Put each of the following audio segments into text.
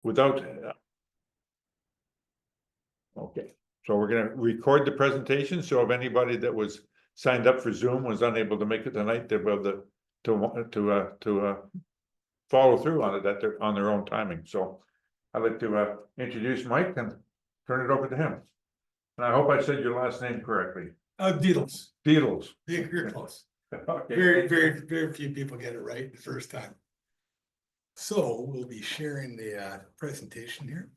without. Okay, so we're gonna record the presentation, so if anybody that was signed up for Zoom was unable to make it tonight, they'll be able to follow through on it at on their own timing. So I'd like to introduce Mike and turn it over to him. And I hope I said your last name correctly. Beatles. Beatles. You're close. Okay. Very few people get it right the first time. So we'll be sharing the presentation here.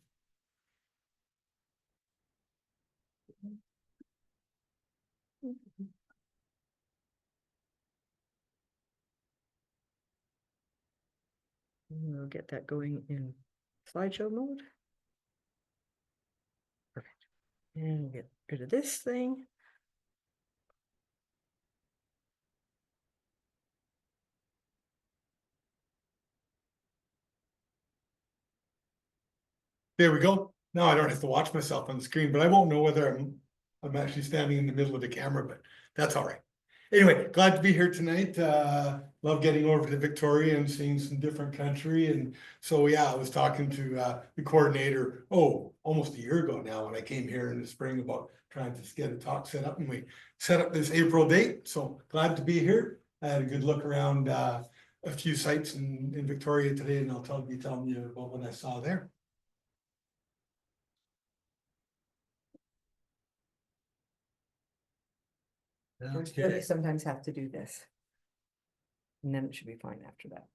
We'll get that going in slideshow mode. Perfect. And we'll get rid of this thing. There we go. Now I don't have to watch myself on the screen, but I won't know whether I'm actually standing in the middle of the camera, but that's all right. Anyway, glad to be here tonight. Love getting over to Victoria and seeing some different country. And so, yeah, I was talking to the coordinator, almost a year ago now when I came here in the spring about trying to get a talk set up, and we set up this April date. So glad to be here. I had a good look around a few sites in Victoria today, and I'll be telling you about what I saw there. You sometimes have to do this. And then it should be fine after that.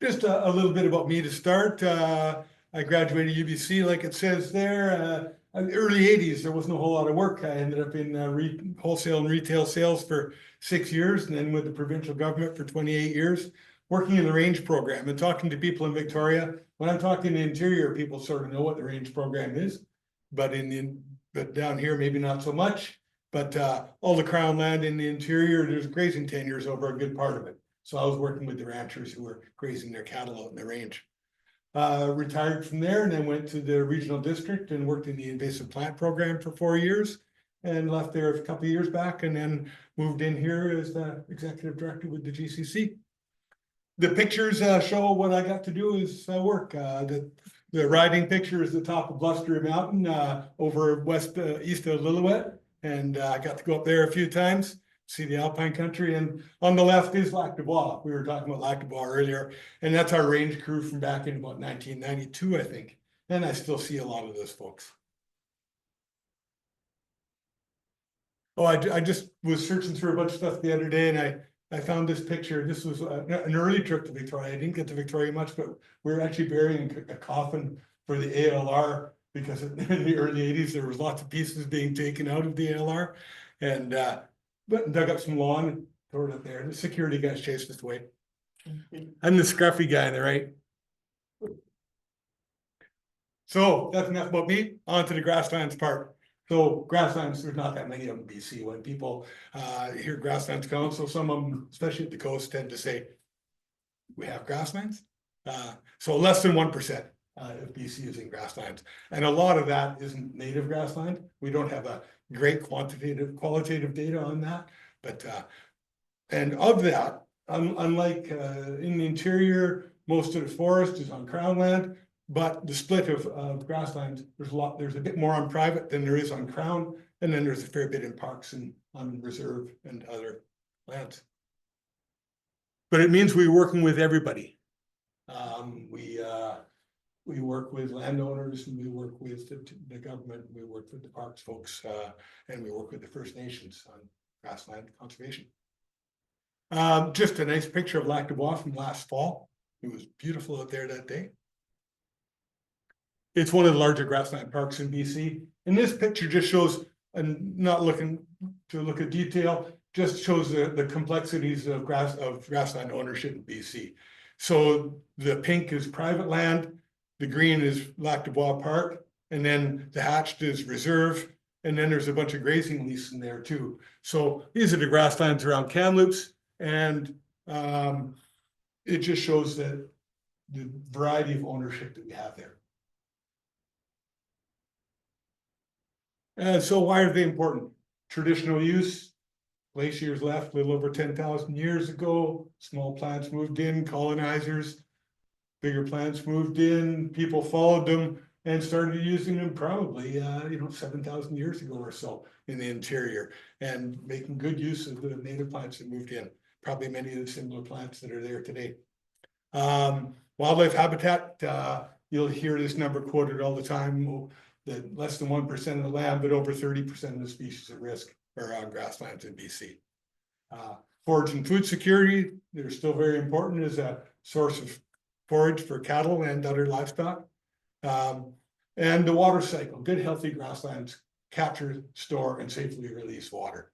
Just a little bit about me to start. I graduated UBC, like it says there. In the early 80s, there wasn't a whole lot of work. I ended up in wholesale and retail sales for 6 years, and then with the provincial government for 28 years, working in the range program and talking to people in Victoria. When I'm talking the interior, people sort of know what the range program is, but down here, maybe not so much. But all the crown land in the interior, there's grazing tenures over a good part of it. So I was working with the ranchers who were grazing their cattle out in the range. Retired from there and then went to the regional district and worked in the invasive plant program for 4 years, and left there a couple of years back, and then moved in here as the executive director with the GCC. The pictures show what I got to do is work. The riding picture is the top of Bluster Mountain over east of Lillooet, and I got to go up there a few times, see the alpine country. And on the left is Lac du Bois. We were talking about Lac du Bois earlier, and that's our range crew from back in about 1992, I think. And I still see a lot of those folks. Oh, I just was searching through a bunch of stuff the other day, and I found this picture. This was an early trip to Victoria. I didn't get to Victoria much, but we were actually burying a coffin for the ALR, because in the early 80s, there was lots of pieces being taken out of the ALR, and but dug up some lawn and threw it up there. The security guys chased us away. I'm the scruffy guy there, right? So that's enough about me. On to the Grasslands part. So Grasslands, there's not that many of them in BC. When people hear Grasslands Council, some of them, especially at the coast, tend to say, we have grasslands. So less than 1% of BC is in grasslands. And a lot of that isn't native grassland. We don't have a great qualitative data on that. But and of that, unlike in the interior, most of the forest is on crown land. But the split of grasslands, there's a bit more on private than there is on crown, and then there's a fair bit in parks and on reserve and other lands. But it means we're working with everybody. We work with landowners, and we work with the government, we work with the parks folks, and we work with the First Nations on grassland conservation. Just a nice picture of Lac du Bois from last fall. It was beautiful out there that day. It's one of the larger grassland parks in BC. And this picture just shows, and not looking to look at detail, just shows the complexities of grassland ownership in BC. So the pink is private land, the green is Lac du Bois Park, and then the hatched is reserve, and then there's a bunch of grazing leases in there too. So these are the grasslands around Kamloops, and it just shows that the variety of ownership that we have there. So why are they important? Traditional use, glaciers left a little over 10,000 years ago. Small plants moved in, colonizers. Bigger plants moved in, people followed them and started using them probably, 7,000 years ago or so in the interior. And making good use of the native plants that moved in, probably many of the similar plants that are there today. Wildlife habitat, you'll hear this number quoted all the time, that less than 1% of the land, but over 30% of the species at risk are on grasslands in BC. Forage and food security, they're still very important as a source of forage for cattle and other livestock. And the water cycle, good healthy grasslands capture, store, and safely release water.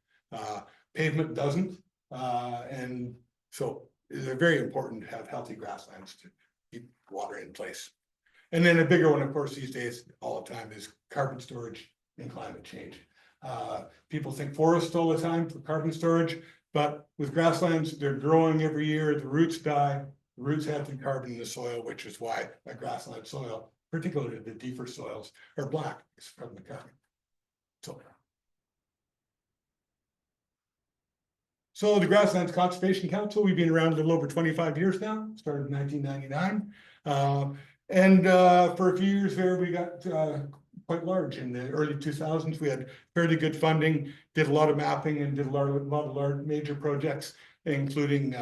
Pavement doesn't, and so they're very important to have healthy grasslands to keep water in place. And then a bigger one, of course, these days, all the time, is carbon storage and climate change. People think forests all the time for carbon storage, but with grasslands, they're growing every year, the roots die, the roots have the carbon in the soil, which is why a grassland soil, particularly the deeper soils, are black, it's from the carbon. So the Grasslands Conservation Council, we've been around a little over 25 years now, started in 1999. And for a few years there, we got quite large. In the early 2000s, we had fairly good funding, did a lot of mapping and did a lot of large major projects, including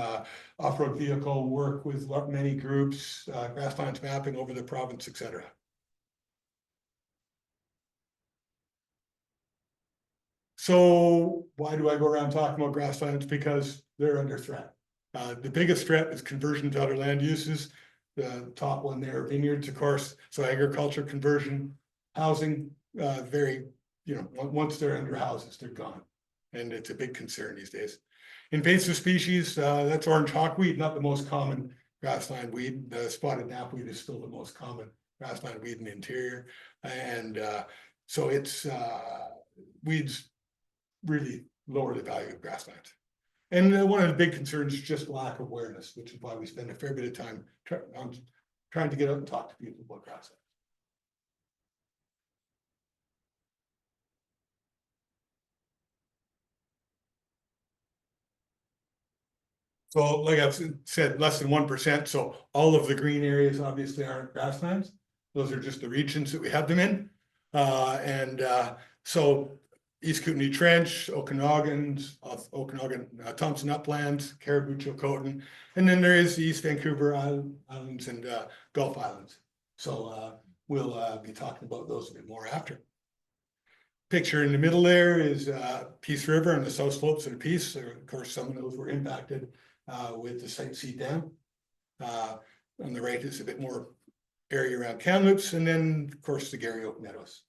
off-road vehicle work with many groups, grasslands mapping over the province, etc. So why do I go around talking about grasslands? Because they're under threat. The biggest threat is conversion to other land uses. The top one there, vineyards, of course. So agriculture conversion, housing, once they're under houses, they're gone. And it's a big concern these days. Invasive species, that's orange hawkweed, not the most common grassland weed. The spotted knapweed is still the most common grassland weed in the interior. And so it's weeds really lower the value of grasslands. And one of the big concerns is just lack of awareness, which is why we spend a fair bit of time trying to get out and talk to people about grasslands. So like I've said, less than 1%. So all of the green areas obviously aren't grasslands. Those are just the regions that we have them in. So East Kootenay Trench, Okanagan, Thompson Uplands, Caribou, Chilcotin, and then there is the East Vancouver Islands and Gulf Islands. So we'll be talking about those a bit more after. Picture in the middle there is Peace River and the south slopes of the Peace. Of course, some of those were impacted with the Site C Dam. On the right is a bit more area around Kamloops, and then of course the Garry Oak Meadows.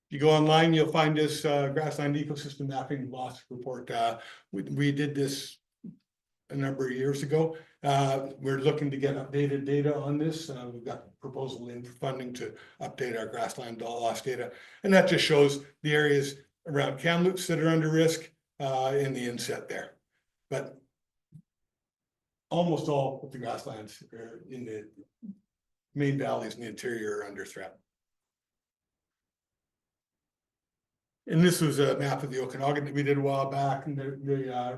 If you go online, you'll find this grassland ecosystem mapping loss report. We did this a number of years ago. We're looking to get updated data on this. We've got a proposal in for funding to update our grassland loss data. And that just shows the areas around Kamloops that are under risk in the inset there. But almost all of the grasslands in the main valleys in the interior are under threat. And this was a map of the Okanagan that we did a while back, and the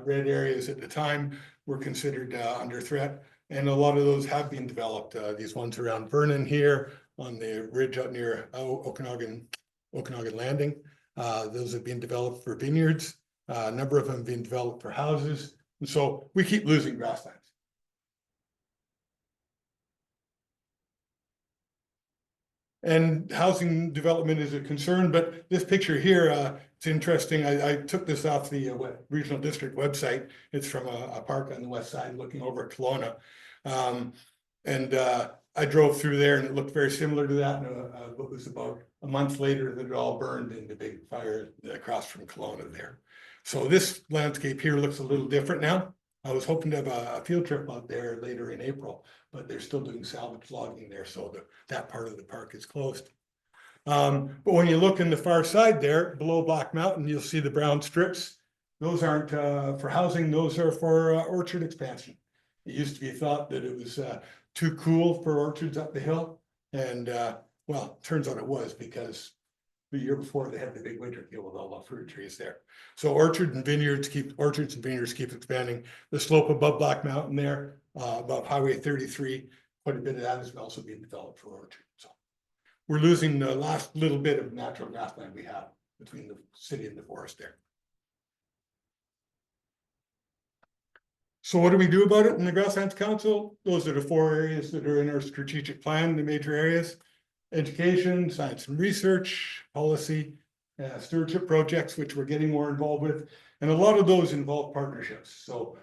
red areas at the time were considered under threat. And a lot of those have been developed. These ones around Vernon here on the ridge up near Okanagan Landing. Those have been developed for vineyards. A number of them have been developed for houses. And so we keep losing grasslands. And housing development is a concern, but this picture here, it's interesting. I took this off the regional district website. It's from a park on the west side looking over at Kelowna. I drove through there and it looked very similar to that. And it was about a month later that it all burned in the big fire across from Kelowna there. So this landscape here looks a little different now. I was hoping to have a field trip out there later in April, but they're still doing salvage logging there, so that part of the park is closed. But when you look in the far side there, below Black Mountain, you'll see the brown strips. Those aren't for housing, those are for orchard expansion. It used to be thought that it was too cool for orchards up the hill, and well, turns out it was, because the year before they had the big winter kill with all the fruit trees there. So orchards and vineyards keep expanding. The slope above Black Mountain there, above Highway 33, quite a bit of that is also being developed for orchard. So we're losing the last little bit of natural grassland we have between the city and the forest there. So what do we do about it in the Grasslands Council? Those are the 4 areas that are in our strategic plan, the major areas: education, science and research, policy, stewardship projects, which we're getting more involved with. And a lot of those involve partnerships. So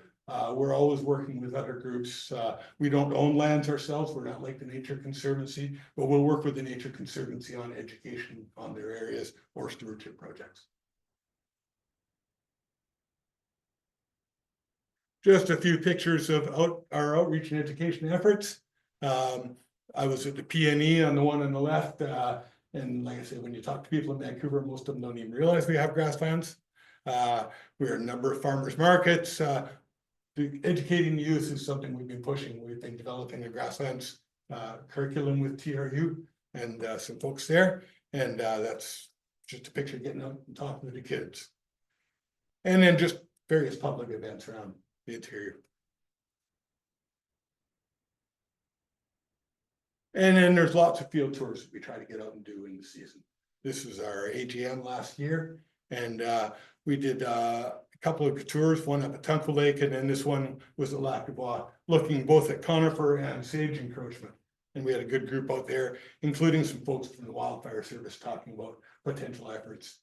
we're always working with other groups. We don't own lands ourselves. We're not like the Nature Conservancy, but we'll work with the Nature Conservancy on education on their areas or stewardship projects. Just a few pictures of our outreach and education efforts. I was at the PNE on the one on the left, and like I said, when you talk to people in Vancouver, most of them don't even realize we have grasslands. We're a number of farmers markets. Educating the youth is something we've been pushing. We've been developing a grasslands curriculum with TRU and some folks there, and that's just a picture getting out and talking to the kids. And then just various public events around the interior. And then there's lots of field tours that we try to get out and do in the season. This was our AGM last year, and we did a couple of tours, one up at Tuncle Lake, and then this one was at Lac du Bois, looking both at conifer and sage encroachment. And we had a good group out there, including some folks from the Wildfire Service talking about potential efforts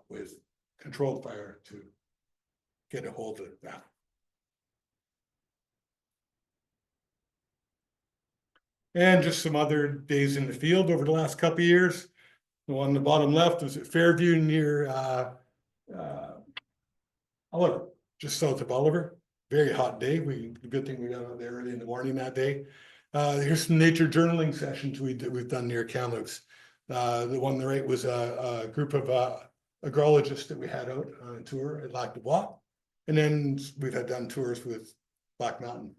with controlled fire to get a hold of that. And just some other days in the field over the last couple of years. The one on the bottom left was at Fairview near Oliver, just south of Oliver. Very hot day. The good thing we got out there early in the morning that day. Here's some nature journaling sessions we've done near Kamloops. The one on the right was a group of agrologists that we had out on a tour at Lac du Bois. And then we've had done tours with Black Mountain.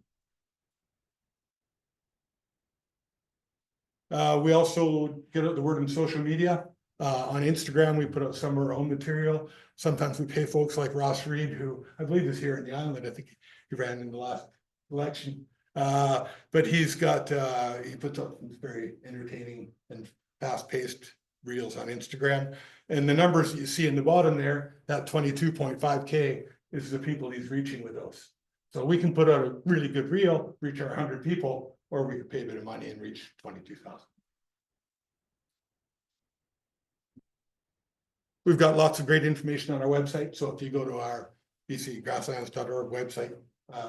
We also get out the word on social media. On Instagram, we put out some of our own material. Sometimes we pay folks like Ross Reed, who I believe is here in the island. I think he ran in the last election. But he's got, he puts up some very entertaining and fast-paced reels on Instagram. And the numbers that you see in the bottom there, that 22.5K is the people he's reaching with those. So we can put out a really good reel, reach our 100 people, or we could pay a bit of money and reach 22,000. We've got lots of great information on our website. So if you go to our bcgrasslands.org website,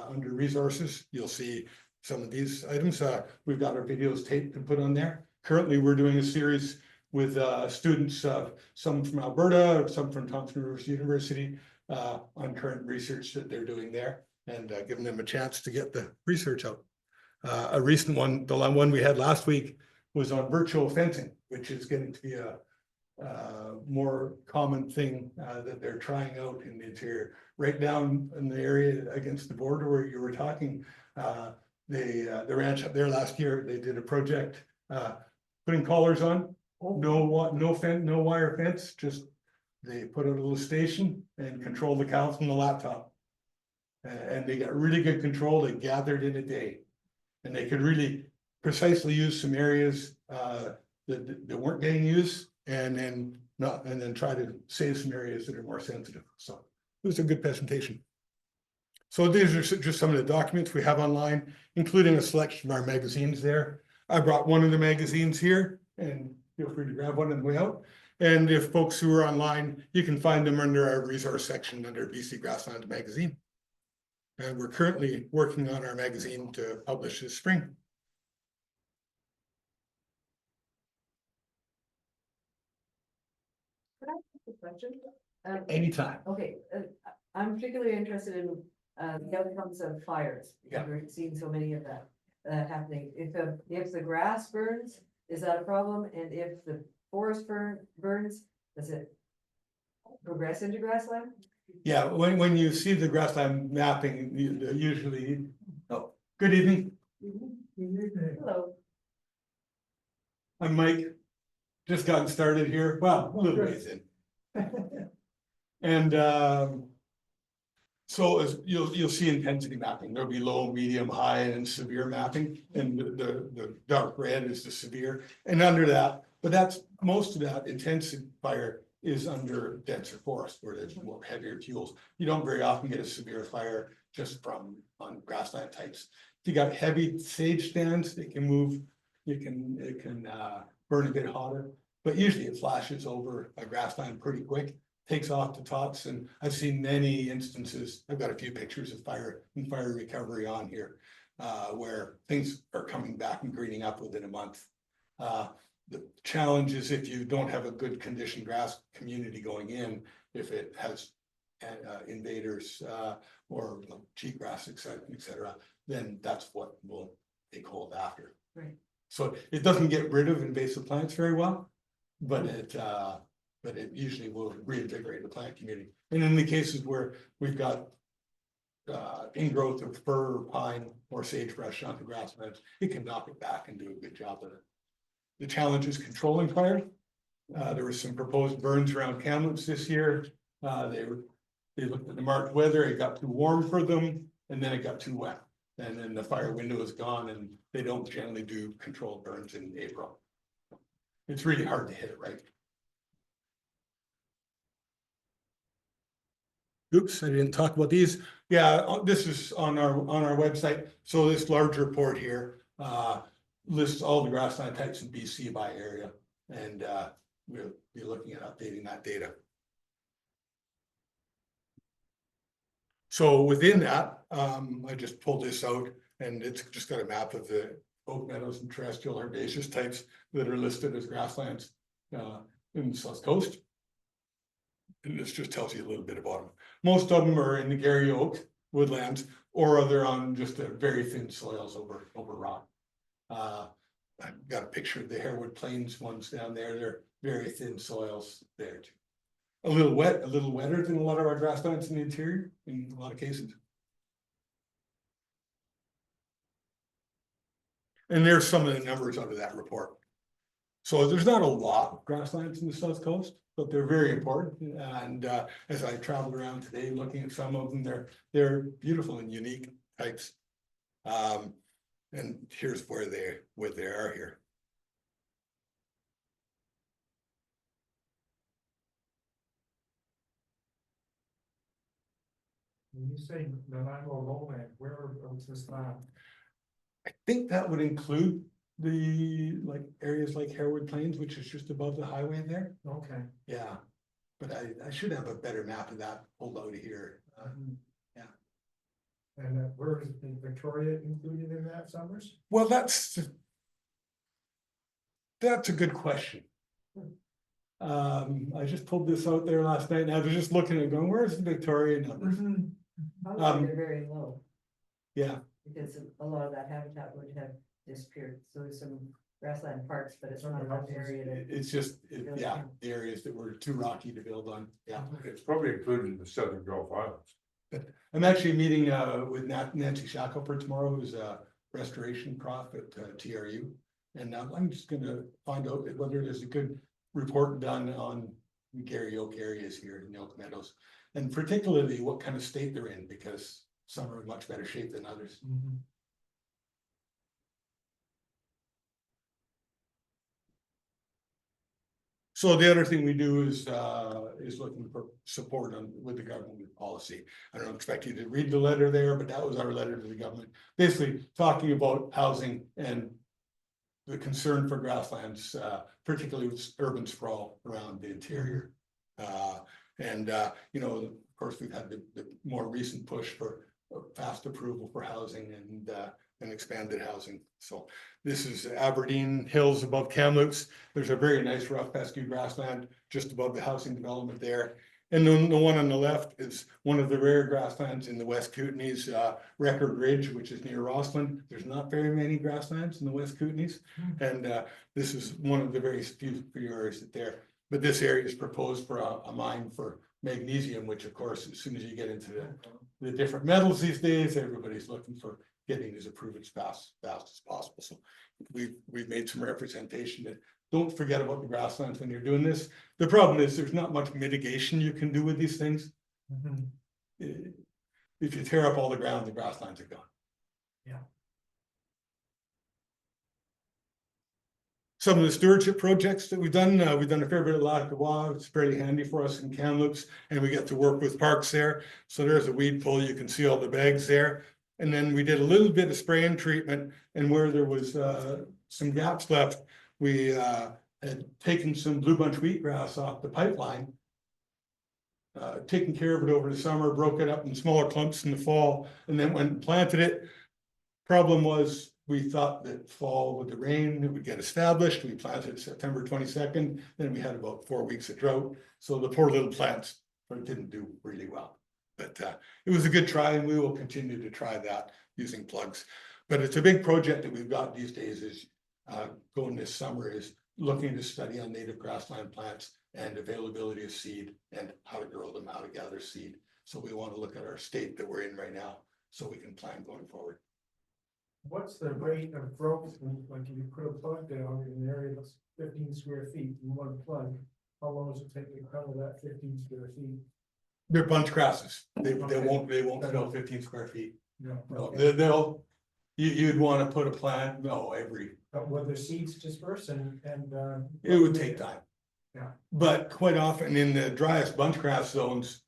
under resources, you'll see some of these items. We've got our videos taped and put on there. Currently, we're doing a series with students, some from Alberta, some from Thompson Rivers University, on current research that they're doing there, and giving them a chance to get the research out. A recent one, the one we had last week, was on virtual fencing, which is getting to be a more common thing that they're trying out in the interior. Right down in the area against the border where you were talking, the ranch up there last year, they did a project putting collars on, no wire fence, just they put out a little station and control the cows from the laptop. And they got really good control. They gathered in a day, and they could really precisely use some areas that weren't getting used, and then try to save some areas that are more sensitive. So it was a good presentation. So these are just some of the documents we have online, including a selection of our magazines there. I brought one of the magazines here, and feel free to grab one on the way out. And if folks who are online, you can find them under our resource section under BC Grasslands magazine. And we're currently working on our magazine to publish this spring. Could I ask a question? Anytime. Okay, I'm particularly interested in the outcomes of fires. Yeah. We've seen so many of that happening. If the grass burns, is that a problem? And if the forest burns, does it progress into grassland? Yeah, when you see the grassland mapping, usually, oh, good evening. Hello. I'm Mike. just gotten started here, well, a little ways in. And, so as you'll see intensity mapping, there'll be low, medium, high, and severe mapping, and the dark red is the severe, and under that, but that's, most of that intensifier is under denser forest, where there's more heavier fuels. You don't very often get a severe fire just from, on grassland types. If you got heavy sage stands, it can move, it can burn a bit hotter, but usually it flashes over a grassland pretty quick. Takes off to tops, and I've seen many instances, I've got a few pictures of fire and fire recovery on here. Where things are coming back and greening up within a month. The challenge is if you don't have a good conditioned grass community going in, if it has invaders or cheatgrass, et cetera, then that's what will take hold after. Right. So it doesn't get rid of invasive plants very well, but it usually will reinvigorate the plant community. And in the cases where we've got ingrowth of fir, pine, or sagebrush on the grasslands, it can knock it back and do a good job of it. The challenge is controlling fire. There were some proposed burns around Kamloops this year. They looked at the March weather, it got too warm for them, and then it got too wet. And then the fire window is gone, and they don't generally do controlled burns in April. It's really hard to hit it right. Oops, I didn't talk about these. Yeah, this is on our website. So this large report here lists all the grassland types in BC by area, and we'll be looking at updating that data. So within that, I just pulled this out, and it's just got a map of the oak meadows and terrestrial herbaceous types that are listed as grasslands in the South Coast. And this just tells you a little bit about them. Most of them are in the Gary Oak woodlands, or they're on just a very thin soils over rock. I've got a picture of the Harewood Plains ones down there. They're very thin soils there too. A little wet, a little wetter than a lot of our grasslands in the interior in a lot of cases. And there's some of the numbers under that report. So there's not a lot of grasslands in the South Coast, but they're very important. And as I traveled around today, looking at some of them, they're beautiful and unique types. And here's where they are here. When you say Nanaimo lowland, where is this land? I think that would include the areas like Harewood Plains, which is just above the highway there. Okay. Yeah, but I should have a better map of that pulled out of here. Yeah. And where is Victoria included in that, Summers? Well, that's a good question. I just pulled this out there last night, and I was just looking at it going, where's the Victoria numbers? Probably they're very low, Yeah, because a lot of that habitat would have disappeared, so there's some grassland parks, but it's not enough area to. it's just, yeah, the areas that were too rocky to build on, yeah. It's probably included in the Southern Gulf Islands. I'm actually meeting with Nancy Shackelford tomorrow, who's a restoration prof at TRU. And I'm just gonna find out whether there's a good report done on Gary Oak areas here in the Oak Meadows. And particularly what kind of state they're in, because some are in much better shape than others. So the other thing we do is looking for support with the government policy. I don't expect you to read the letter there, but that was our letter to the government, basically talking about housing and the concern for grasslands, particularly with urban sprawl around the interior. You know, of course, we've had the more recent push for fast approval for housing and expanded housing. So this is Aberdeen Hills above Kamloops. There's a very nice rough fescue grassland just above the housing development there. And then the one on the left is one of the rare grasslands in the West Kootenays, Record Ridge, which is near Rossland. There's not very many grasslands in the West Kootenays. And this is one of the very few areas that there. But this area is proposed for a mine for magnesium, which of course, as soon as you get into the different metals these days, everybody's looking for getting this approved as fast as possible. So we've made some representation to don't forget about the grasslands when you're doing this. The problem is there's not much mitigation you can do with these things. If you tear up all the ground, the grasslands are gone. Yeah. Some of the stewardship projects that we've done a fair bit of Lac du Bois. It's fairly handy for us in Kamloops, and we get to work with parks there. So there's a weed pull, you can see all the bags there. And then we did a little bit of spray and treatment, and where there was some gaps left, we had taken some blue bunch wheatgrass off the pipeline. Taken care of it over the summer, broke it up in smaller clumps in the fall, and then went and planted it. Problem was, we thought that fall with the rain, it would get established. We planted September 22nd, then we had about 4 weeks of drought. So the poor little plants didn't do really well. But it was a good try, and we will continue to try that using plugs. But it's a big project that we've got these days is going this summer is looking to study on native grassland plants and availability of seed and how to grow them, how to gather seed. So we want to look at our state that we're in right now so we can plan going forward. What's the rate of growth when, like, if you put a plug down in an area that's 15 square feet in one plug? How long does it take to cover that 15 square feet? They're bunch grasses. They Okay. won't fill 15 square feet. No. No, Okay. you'd want to put a plant, But will the seeds disperse and? it would take time. Yeah. But quite often in the driest bunch grass zones,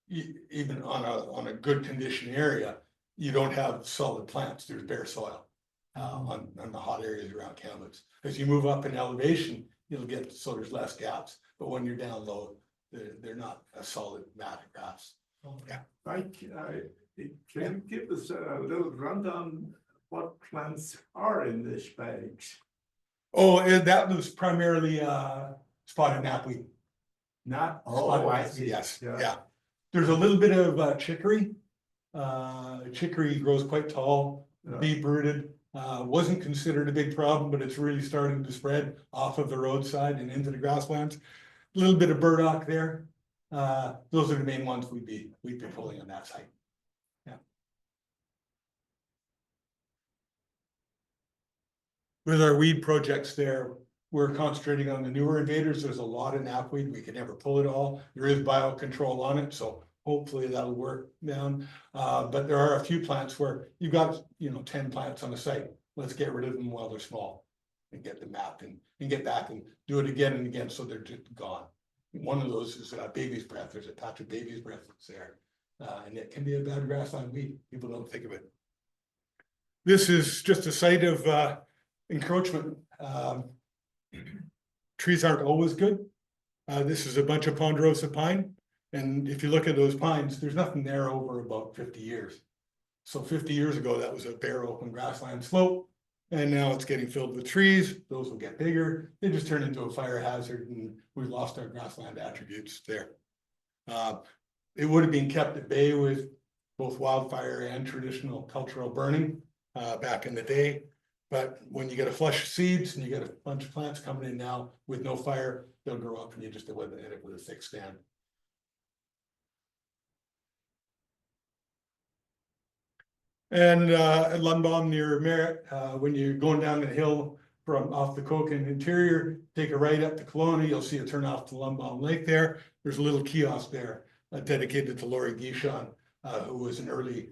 even on a good condition area, you don't have solid plants, there's bare soil. On the hot areas around Kamloops. As you move up in elevation, you'll get, so there's less gaps, but when you're down low, they're not a solid mat of grass. Okay. Can you give us a little rundown what plants are in this bags? Oh, that was primarily spotted knapweed. Not, Spotted I knapweed, see. yes, Yeah. yeah. There's a little bit of chicory. Chicory grows quite tall, Yeah. deep rooted. Wasn't considered a big problem, but it's really starting to spread off of the roadside and into the grasslands. A little bit of burdock there. Those are the main ones we'd be pulling on that site. Yeah. With our weed projects there, we're concentrating on the newer invaders. There's a lot of knapweed. We can never pull it all. There is biocontrol on it, so hopefully that'll work down. But there are a few plants where you've got, 10 plants on the site. Let's get rid of them while they're small and get them mapped and get back and do it again and again so they're just gone. One of those is baby's breath. There's a patch of baby's breath that's there. And it can be a bad grassland weed. People don't think of it. This is just a site of encroachment. Trees aren't always good. This is a bunch of ponderosa pine. And if you look at those pines, there's nothing there over about 50 years. So 50 years ago, that was a bare open grassland slope. And now it's getting filled with trees. Those will get bigger. They just turn into a fire hazard and we've lost our grassland attributes there. It would have been kept at bay with both wildfire and traditional cultural burning back in the day. But when you get a flush of seeds and you get a bunch of plants coming in now with no fire, they'll grow up and you just end up with a thick stand. And at Lundbaum near Merritt, when you're going down the hill from off the Koken interior, take a right up to Kelowna, you'll see a turn off to Lundbaum Lake there. There's a little kiosk there dedicated to Laurie Guichon, who was an early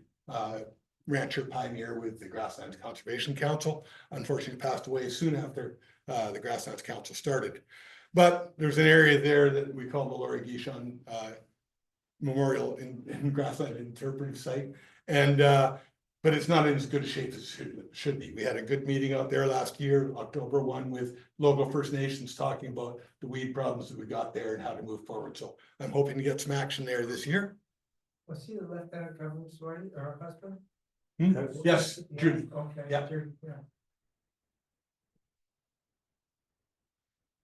rancher pioneer with the Grasslands Conservation Council. Unfortunately passed away soon after the Grasslands Council started. But there's an area there that we call the Laurie Guichon Memorial in Grassland Interpretive Site. And but it's not in as good a shape as it should be. We had a good meeting out there last year, October 1, with local First Nations talking about the weed problems that we got there and how to move forward. So I'm hoping to get some action there this year. Was he the lieutenant governor's wife or husband? Yes, Yeah, Judy. okay. Yeah. Judy, yeah.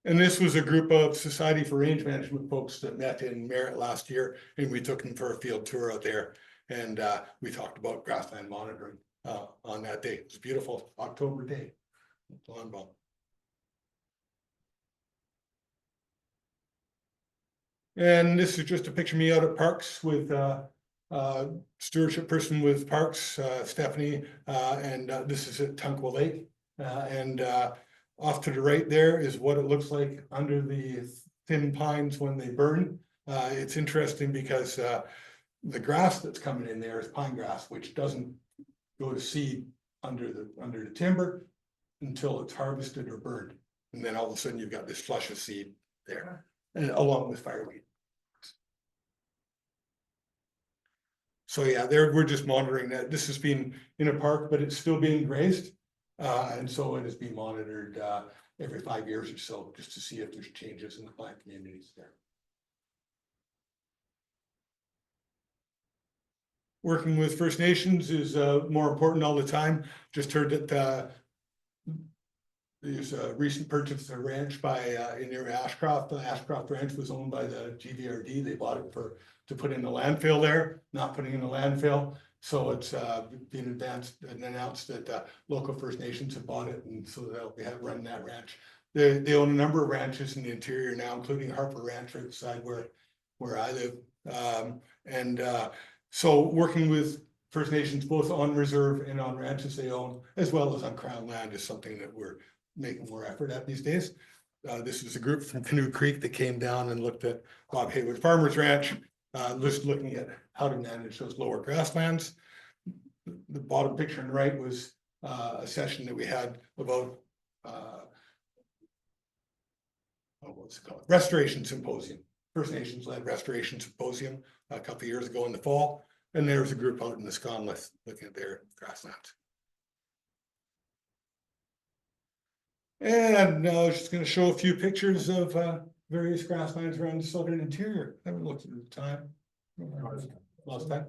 And this was a group of Society for Range Management folks that met in Merritt last year, and we took them for a field tour out there. And we talked about grassland monitoring on that day. It was a beautiful October day. And this is just a picture of me out at Parks with stewardship person with Parks, Stephanie, and this is at Tunquil Lake. And off to the right there is what it looks like under the thin pines when they burn. It's interesting because the grass that's coming in there is pine grass, which doesn't go to seed under the timber until it's harvested or burned. And then all of a sudden you've got this flush of seed there, and along with fireweed. So yeah, we're just monitoring that. This has been in a park, but it's still being grazed. And so it is being monitored every 5 years or so, just to see if there's changes in the plant communities there. Working with First Nations is more important all the time. Just heard that there's a recent purchase of a ranch by in near Ashcroft. The Ashcroft Ranch was owned by the GVRD. They bought it to put in the landfill there, not putting in the landfill. So it's been announced that local First Nations have bought it, and so they'll be running that ranch. They own a number of ranches in the interior now, including Harper Ranch right beside where I live. So working with First Nations both on reserve and on ranches they own, as well as on Crown land, is something that we're making more effort at these days. This is a group from Canoe Creek that came down and looked at Bob Haywood Farmers Ranch, just looking at how to manage those lower grasslands. The bottom picture on the right was a session that we had about what's it called? Restoration Symposium. First Nations led Restoration Symposium a couple of years ago in the fall. And there was a group out in the Sconlith looking at their grasslands. And now I was just going to show a few pictures of various grasslands around the southern interior. I haven't looked at the time. Lost time.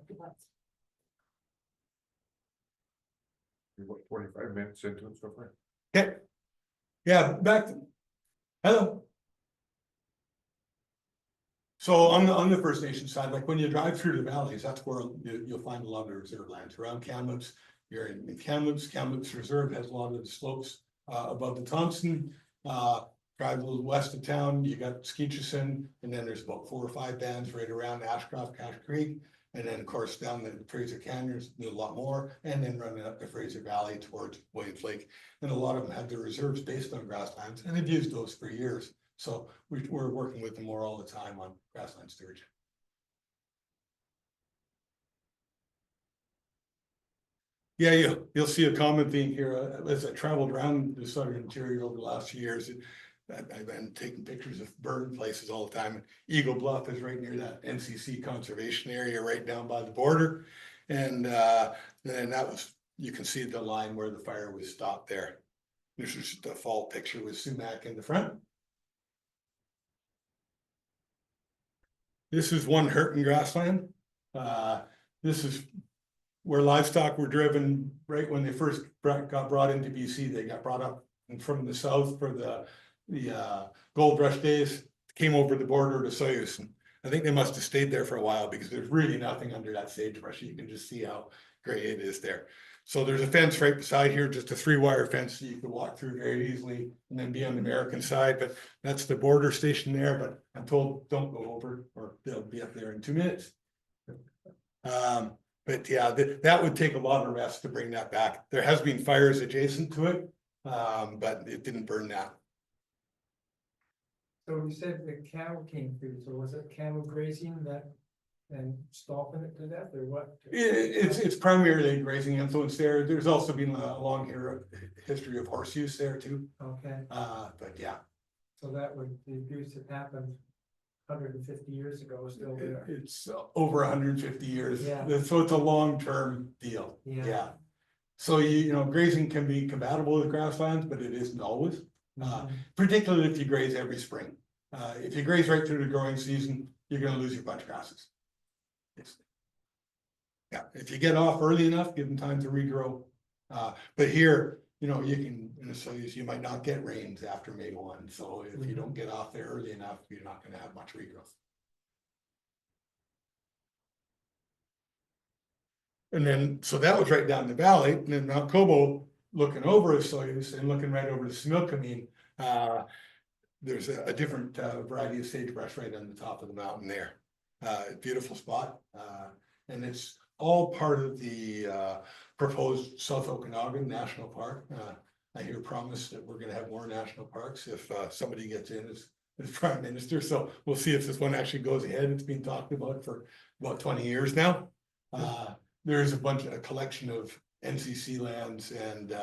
You're what, 45 minutes into it so far? Okay. Yeah, hello. So on the First Nation side, like when you drive through the valleys, that's where you'll find a lot of reserve lands around Kamloops. You're in Kamloops. Kamloops Reserve has a lot of the slopes above the Thompson. Drive a little west of town, you got Skeecheson, and then there's about 4 or 5 bands right around Ashcroft, Cache Creek. And then of course down the Fraser Canyons, a lot more, and then running up the Fraser Valley towards Williams Lake. And a lot of them have their reserves based on grasslands, and they've used those for years. So we're working with them more all the time on grassland stewardship. Yeah, you'll see a common theme here as I traveled around the southern interior over the last few years. I've been taking pictures of burn places all the time. Eagle Bluff is right near that NCC conservation area, right down by the border. And then that was, you can see the line where the fire was stopped there. This is just a fall picture with sumac in the front. This is one Hurton grassland. This is where livestock were driven right when they first got brought into BC. They got brought up from the south for the gold rush days, came over the border to Soyuz. And I think they must have stayed there for a while because there's really nothing under that sagebrush. You can just see how gray it is there. So there's a fence right beside here, just a 3-wire fence that you can walk through very easily and then be on the American side. But that's the border station there. But I'm told don't go over or they'll be up there in 2 minutes. But yeah, that would take a lot of rest to bring that back. There has been fires adjacent to it, but it didn't burn that. So you said the cattle came through, so was it cattle grazing that and stopping it to death or what? It's primarily grazing influence there. There's also been a long history of horse use there too. Okay, But yeah. so that would, the abuse that happened 150 years ago is still there. It's over 150 years. Yeah. So it's a long-term deal. Yeah. So you know, grazing can be compatible with grasslands, but it isn't always. Mhm. Particularly if you graze every spring. If you graze right through the growing season, you're gonna lose your bunch grasses. Yeah, if you get off early enough, give them time to regrow. But here, you know, you might not get rains after May 1. So if you don't get off there early enough, you're not gonna have much regrowth. And then, so that was right down the valley, and then Mount Cobo looking over Soyuz and looking right over to Smilkameen. There's a different variety of sagebrush right on the top of the mountain there. Beautiful spot. And it's all part of the proposed South Okanagan National Park. I hear promise that we're gonna have more national parks if somebody gets in as prime minister, so we'll see if this one actually goes ahead. It's been talked about for about 20 years now. There's a collection of NCC lands and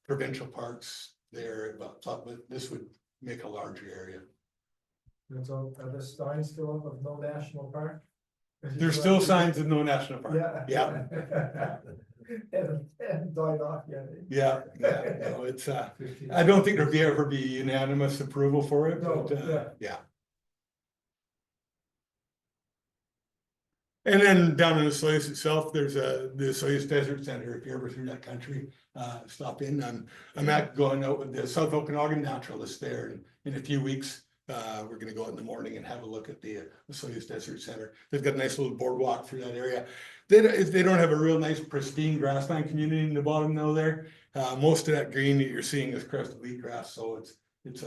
provincial parks there, but thought that this would make a larger area. And so are the signs still up of no national park? There's still signs of no national park. Yeah. And died off yet. Yeah, no, it's I don't think there'll ever be unanimous approval for it, No, but yeah. And then down in the Soyuz itself, there's the Soyuz Desert Center. If you're ever through that country, stop in. I'm going out with the South Okanagan naturalists there in a few weeks. We're gonna go out in the morning and have a look at the Soyuz Desert Center. They've got a nice little boardwalk through that area. They don't have a real nice pristine grassland community in the bottom though there. Most of that green that you're seeing is crested wheatgrass, so it's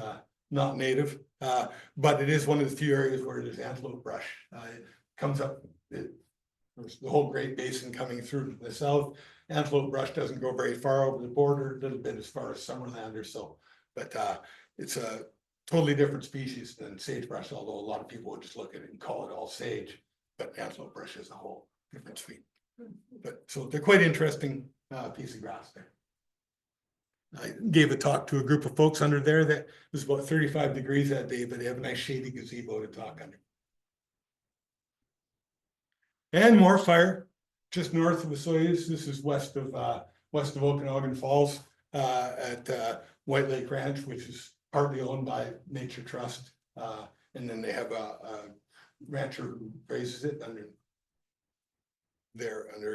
not native. But it is one of the few areas where there's antelope brush. It comes up, there's the whole Great Basin coming through from the south. Antelope brush doesn't go very far over the border, a little bit as far as Summerland or so. But it's a totally different species than sagebrush, although a lot of people would just look at it and call it all sage. But antelope brush is a whole different species. But so they're quite interesting piece of grass there. I gave a talk to a group of folks under there that was about 35 degrees that day, but they have a nice shady gazebo to talk under. And more fire just north of the Soyuz. This is west of Okanagan Falls at White Lake Ranch, which is partly owned by Nature Trust. And then they have a rancher who raises it under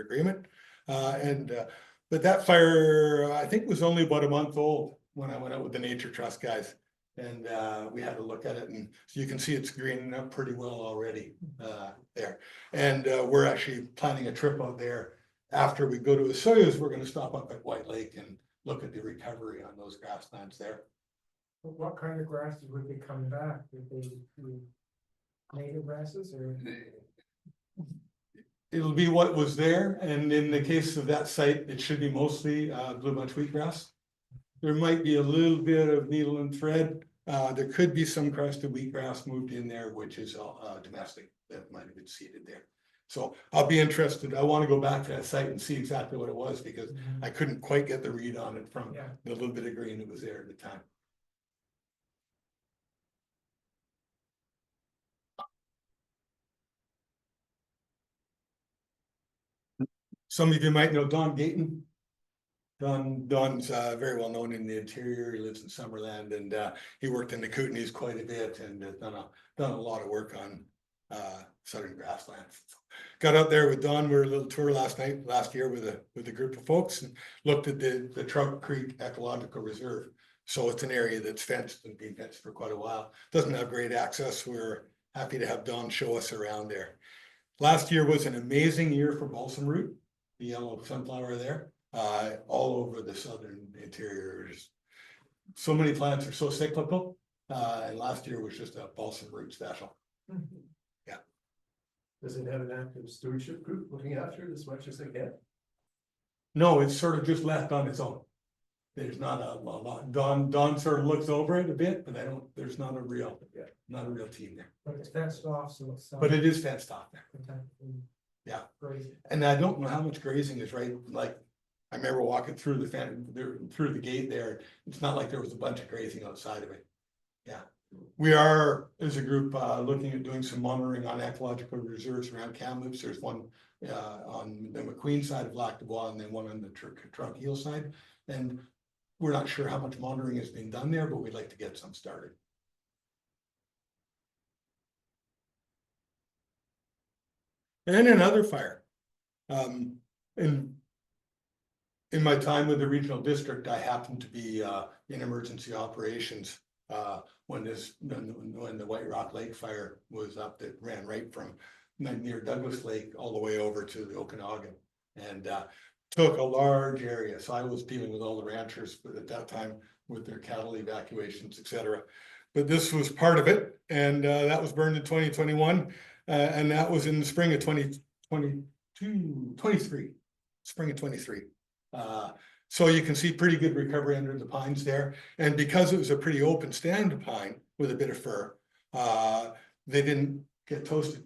agreement. But that fire, I think, was only about a month old when I went out with the Nature Trust guys. And we had a look at it, and so you can see it's greening up pretty well already there. And we're actually planning a trip out there. After we go to the Soyuz, we're gonna stop up at White Lake and look at the recovery on those grasslands there. What kind of grasses would be coming back? Would they do native grasses or? It'll be what was there, and in the case of that site, it should be mostly blue bunch wheatgrass. There might be a little bit of needle and thread. There could be some crested wheatgrass moved in there, which is domestic, that might have been seeded there. So I'll be interested. I want to go back to that site and see exactly what it was, because I couldn't quite get the read on it from the little bit of green that was there at the time. Some of you might know Don Gayton. Don's very well known in the interior. He lives in Summerland, and he worked in the Kootenays quite a bit and has done a lot of work on southern grasslands. So, got out there with Don. We were a little tour last year with a group of folks, and looked at the Trout Creek Ecological Reserve. So it's an area that's fenced and been fenced for quite a while. Doesn't have great access. We're happy to have Don show us around there. Last year was an amazing year for balsam root, the yellow sunflower there. All over the southern interior. So many plants are so cyclical, and last year was just a balsam root special. Yeah. Does it have an active stewardship group looking after it as much as they can? No, it's sort of just left on its own. There's not a lot. Don sort of looks over it a bit, but there's not a real team there. But it's fenced off, so it's. But it is fenced off there. Yeah. Crazy. And I don't know how much grazing is right, like, I remember walking through the gate there. It's not like there was a bunch of grazing outside of it. Yeah, we are, as a group, looking at doing some monitoring on ecological reserves around Kamloops. There's one on the McQueen side of Lac du Bois, and then one on the Trunk-Heel side. And we're not sure how much monitoring has been done there, but we'd like to get some started. And another fire. In my time with the regional district, I happened to be in emergency operations when the White Rock Lake fire was up, that ran right from near Douglas Lake all the way over to the Okanagan, and took a large area. So I was dealing with all the ranchers at that time with their cattle evacuations, etc. But this was part of it, and that was burned in 2021, and that was in the spring of 23. Spring of 23. So you can see pretty good recovery under the pines there, and because it was a pretty open stand pine with a bit of fur, they didn't get toasted.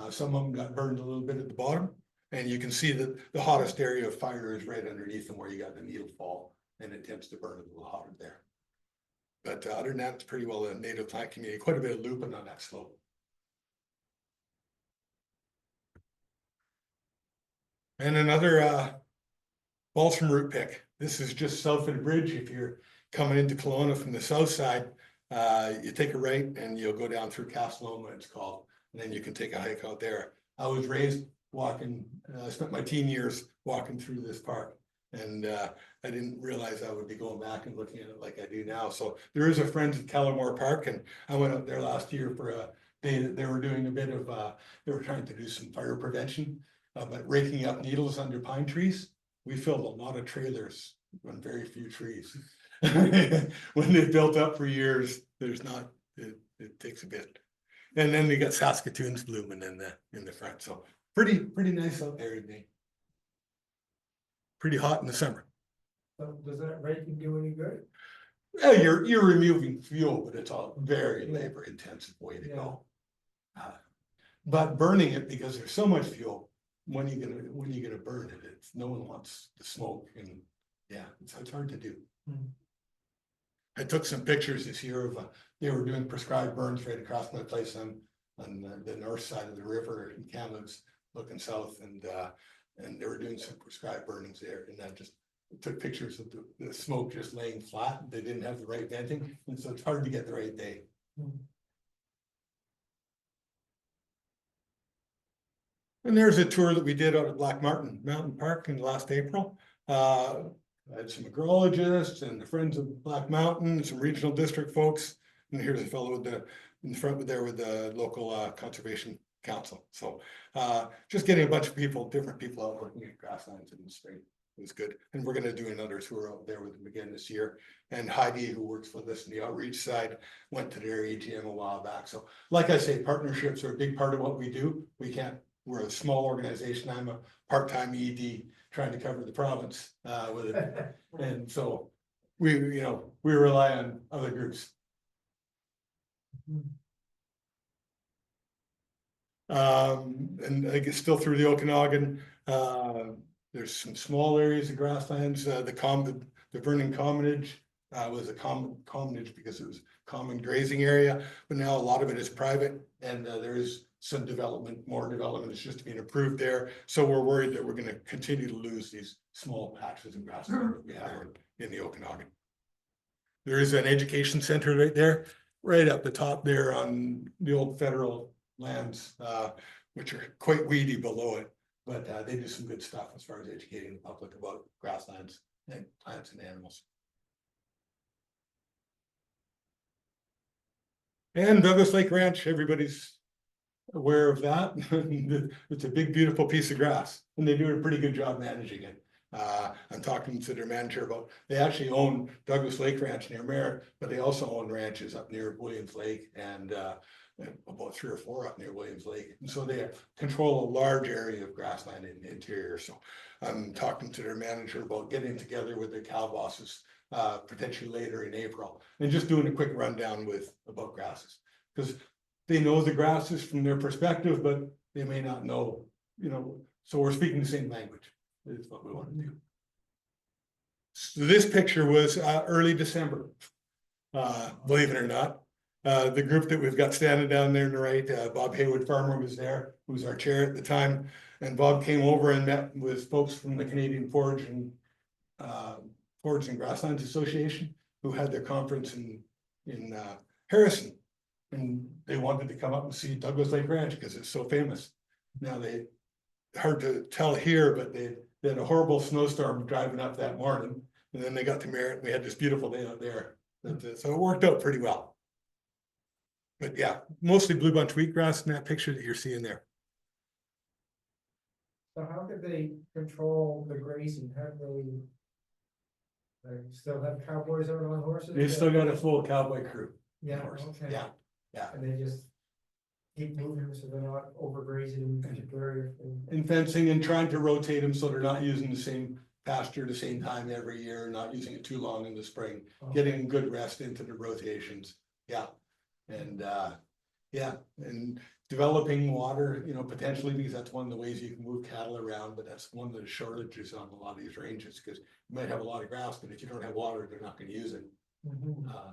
Some of them got burned a little bit at the bottom, and you can see that the hottest area of fire is right underneath them where you got the needle fall, and it tends to burn a little hotter there. But other than that, it's pretty well a native plant community, quite a bit of lupin on that slope. And another balsam root pick. This is just south of the bridge. If you're coming into Kelowna from the south side, you take a right and you'll go down through Castleloma, it's called, and then you can take a hike out there. I was raised walking, I spent my teen years walking through this park, and I didn't realize I would be going back and looking at it like I do now. So there is a Friends of Kellamore Park, and I went up there last year for a day that they were doing a bit of, they were trying to do some fire prevention, but raking up needles under pine trees. We filled a lot of trailers on very few trees. When they've built up for years, there's not, it takes a bit. And then they got Saskatoon's blooming in the front, so pretty nice out there today. Pretty hot in the summer. So does that raking do any good? Yeah, you're removing fuel, but it's a very labor intensive way to go. But burning it, because there's so much fuel, when you gonna burn it? It's, no one wants the smoke, and yeah, it's hard to do. I took some pictures this year of, they were doing prescribed burns right across my place on the north side of the river in Kamloops, looking south, and they were doing some prescribed burnings there, and I just took pictures of the smoke just laying flat. They didn't have the right venting, and so it's hard to get the right day. And there's a tour that we did out at Black Mountain Park in last April. I had some agrologists and the Friends of Black Mountain, some regional district folks. And here's a fellow in the front there with the local conservation council. So just getting a bunch of people, different people out looking at grasslands in the spring. It was good. And we're going to do another tour out there with them again this year. And Heidi, who works with us in the outreach side, went to their AGM a while back. So like I say, partnerships are a big part of what we do. We're a small organization. I'm a part-time ED trying to cover the province with it. And so we rely on other groups. And I guess still through the Okanagan, there's some small areas of grasslands. The Vernon Commonage was a commonage because it was common grazing area, but now a lot of it is private, and there is some more development is just being approved there. So we're worried that we're going to continue to lose these small patches of grassland that we have in the Okanagan. There is an education center right there, right up the top there on the old federal lands, which are quite weedy below it, but they do some good stuff as far as educating the public about grasslands and plants and animals. And Douglas Lake Ranch, everybody's aware of that. It's a big, beautiful piece of grass, and they do a pretty good job managing it. I'm talking to their manager about, they actually own Douglas Lake Ranch near Merritt, but they also own ranches up near Williams Lake and about 3 or 4 up near Williams Lake. And so they control a large area of grassland in the interior. So I'm talking to their manager about getting together with the cow bosses potentially later in April, and just doing a quick rundown about grasses, because they know the grasses from their perspective, but they may not know, so we're speaking the same language. Is what we want to do. So this picture was early December, believe it or not. The group that we've got standing down there on the right, Bob Haywood Farmer was there, who was our chair at the time, and Bob came over and met with folks from the Canadian Forage and Grasslands Association, who had their conference in Harrison, and they wanted to come up and see Douglas Lake Ranch because it's so famous. Now hard to tell here, but they had a horrible snowstorm driving up that morning, and then they got to Merritt, and we had this beautiful day out there. So it worked out pretty well. But yeah, mostly blue bunch wheatgrass in that picture that you're seeing there. So how could they control the grazing? How do they still have cowboys out on horses? They still got a full cowboy crew. Yeah, horses. okay. Yeah. And they just keep moving so they're not overgrazing in particular. And fencing and trying to rotate them so they're not using the same pasture at the same time every year, not using it too long in the spring, getting good rest into the rotations, yeah. And, yeah, and developing water, you know, potentially, because that's one of the ways you can move cattle around, but that's one of the shortages on a lot of these ranges, because you might have a lot of grass, but if you don't have water, they're not gonna use it.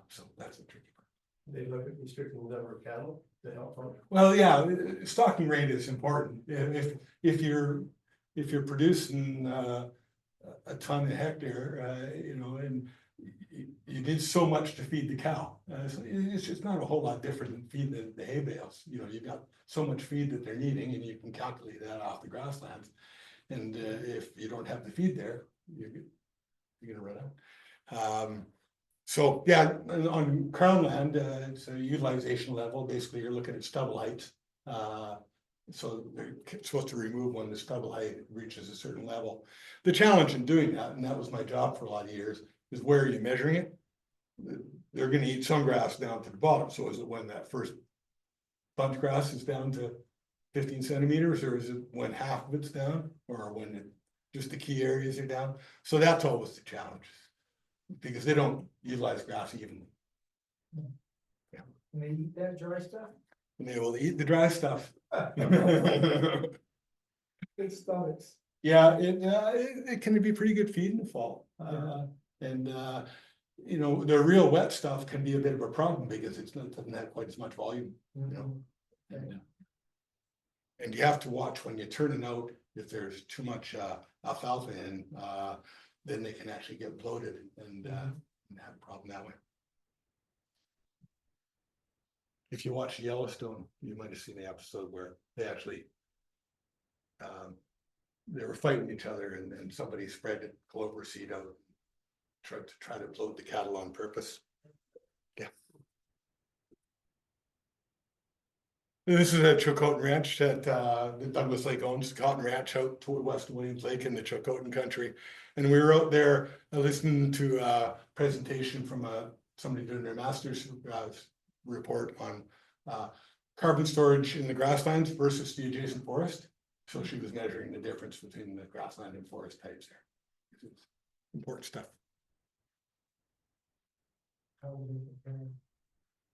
So that's a tricky part. They look at restricting the number of cattle to help them. Well, yeah, stocking rate is important. If you're producing a ton a hectare, you know, and you need so much to feed the cow. So it's just not a whole lot different than feeding the hay bales. You know, you've got so much feed that they're needing, and you can calculate that off the grasslands. And if you don't have the feed there, you're gonna run out. So yeah, on crown land, it's a utilization level. Basically, you're looking at stubble heights. So they're supposed to remove when the stubble height reaches a certain level. The challenge in doing that, and that was my job for a lot of years, is where are you measuring it? They're gonna eat some grass down to the bottom. So is it when that first bunch grass is down to 15 centimeters, or is it when half of it's down, or when just the key areas are down? So that's always the challenge, because they don't utilize grass evenly. And they eat that dry stuff? And they will eat the dry stuff. Good stomachs. Yeah, it can be pretty good feed in the fall. And you know, the real wet stuff can be a bit of a problem because it doesn't have quite as much volume, you know. And you have to watch when you're turning out, if there's too much alfalfa in, then they can actually get bloated and have a problem that way. If you watch Yellowstone, you might have seen the episode where they actually they were fighting each other, and somebody spread clover seed out, try to bloat the cattle on purpose. Yeah. This is a Chilcotin Ranch that Douglas Lake owns, Cotton Ranch out toward west of Williams Lake in the Chilcotin country. And we were out there listening to a presentation from somebody doing their master's report on carbon storage in the grasslands versus the adjacent forest. So she was measuring the difference between the grassland and forest types there. It's important stuff.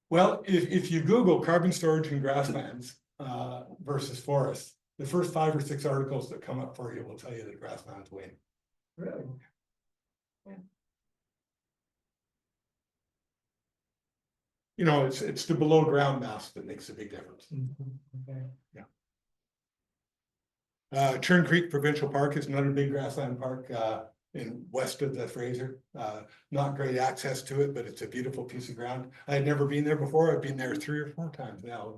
Well, if you Google carbon storage in grasslands versus forests, the first 5 or 6 articles that come up for you will tell you that grasslands win. Really? You know, it's the below ground mass that makes a big difference. Okay. Churn Creek Provincial Park is another big grassland park in west of the Fraser. Not great access to it, but it's a beautiful piece of ground. I had never been there before. I've been there 3 or 4 times now.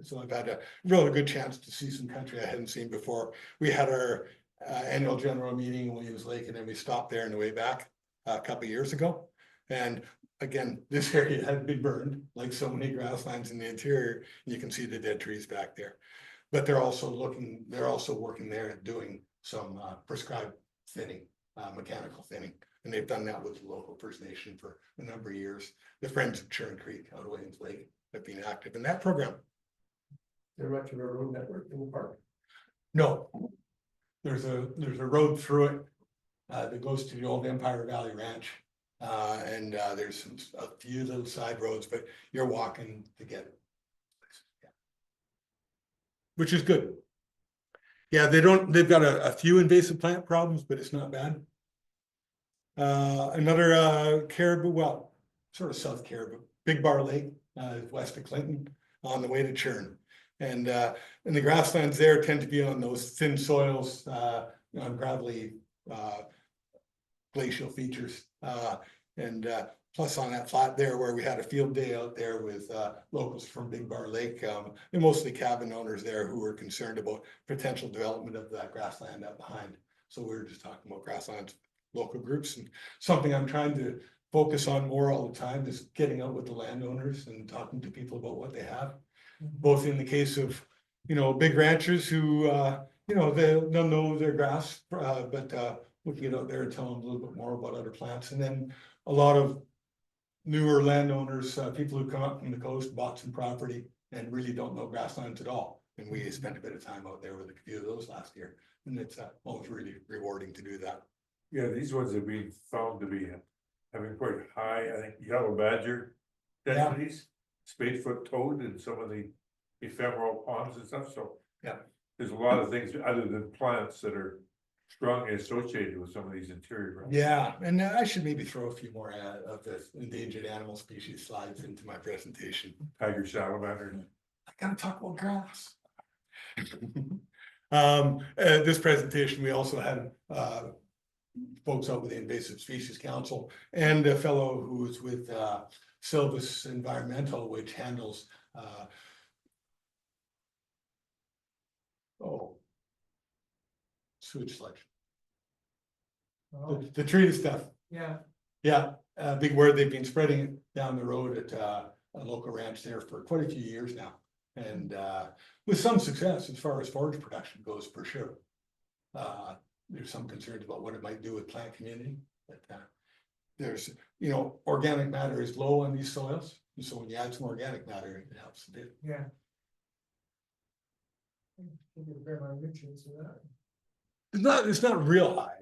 So I've had a really good chance to see some country I hadn't seen before. We had our annual general meeting in Williams Lake, and then we stopped there on the way back a couple of years ago. And again, this area had been burned, like so many grasslands in the interior. You can see the dead trees back there. But they're also working there and doing some prescribed thinning, mechanical thinning. And they've done that with the local First Nation for a number of years. The Friends of Churn Creek out of Williams Lake have been active in that program. Is there much of a road network in the park? No, there's a road through it that goes to the old Empire Valley Ranch. And there's a few little side roads, but you're walking to get it. Which is good. Yeah, they've got a few invasive plant problems, but it's not bad. Another Caribou, well, sort of South Caribou, Big Bar Lake, west of Clinton, on the way to Churn. And the grasslands there tend to be on those thin soils, on gravelly glacial features. Plus on that flat there where we had a field day out there with locals from Big Bar Lake, and mostly cabin owners there who were concerned about potential development of that grassland up behind. So we were just talking about grasslands, local groups, and something I'm trying to focus on more all the time is getting out with the landowners and talking to people about what they have. Both in the case of, you know, big ranchers who, you know, they'll know their grass, but we can get out there and tell them a little bit more about other plants. And then a lot of newer landowners, people who come up from the coast, bought some property and really don't know grasslands at all. And we spent a bit of time out there with a few of those last year. And it's always really rewarding to do that. Yeah, these ones have been found to be having quite high, I think, yellow badger densities, spadefoot toad and some of the ephemeral ponds and stuff, so. Yeah. There's a lot of things other than plants that are strongly associated with some of these interior. grounds. Yeah, and I should maybe throw a few more of the endangered animal species slides into my presentation. Tiger salamander. I gotta talk about grass. This presentation, we also had, folks out with the Invasive Species Council and a fellow who's with, Silvis Environmental, which handles, sewage sludge, Oh, the treated stuff. yeah, Yeah, a big word. They've been spreading it down the road at a local ranch there for quite a few years now. And with some success as far as forage production goes, for sure. There's some concerns about what it might do with plant community, but there's, organic matter is low on these soils. And so when you add some organic matter, it helps a bit. yeah. Give you a fair amount of nutrients in that. It's not real high,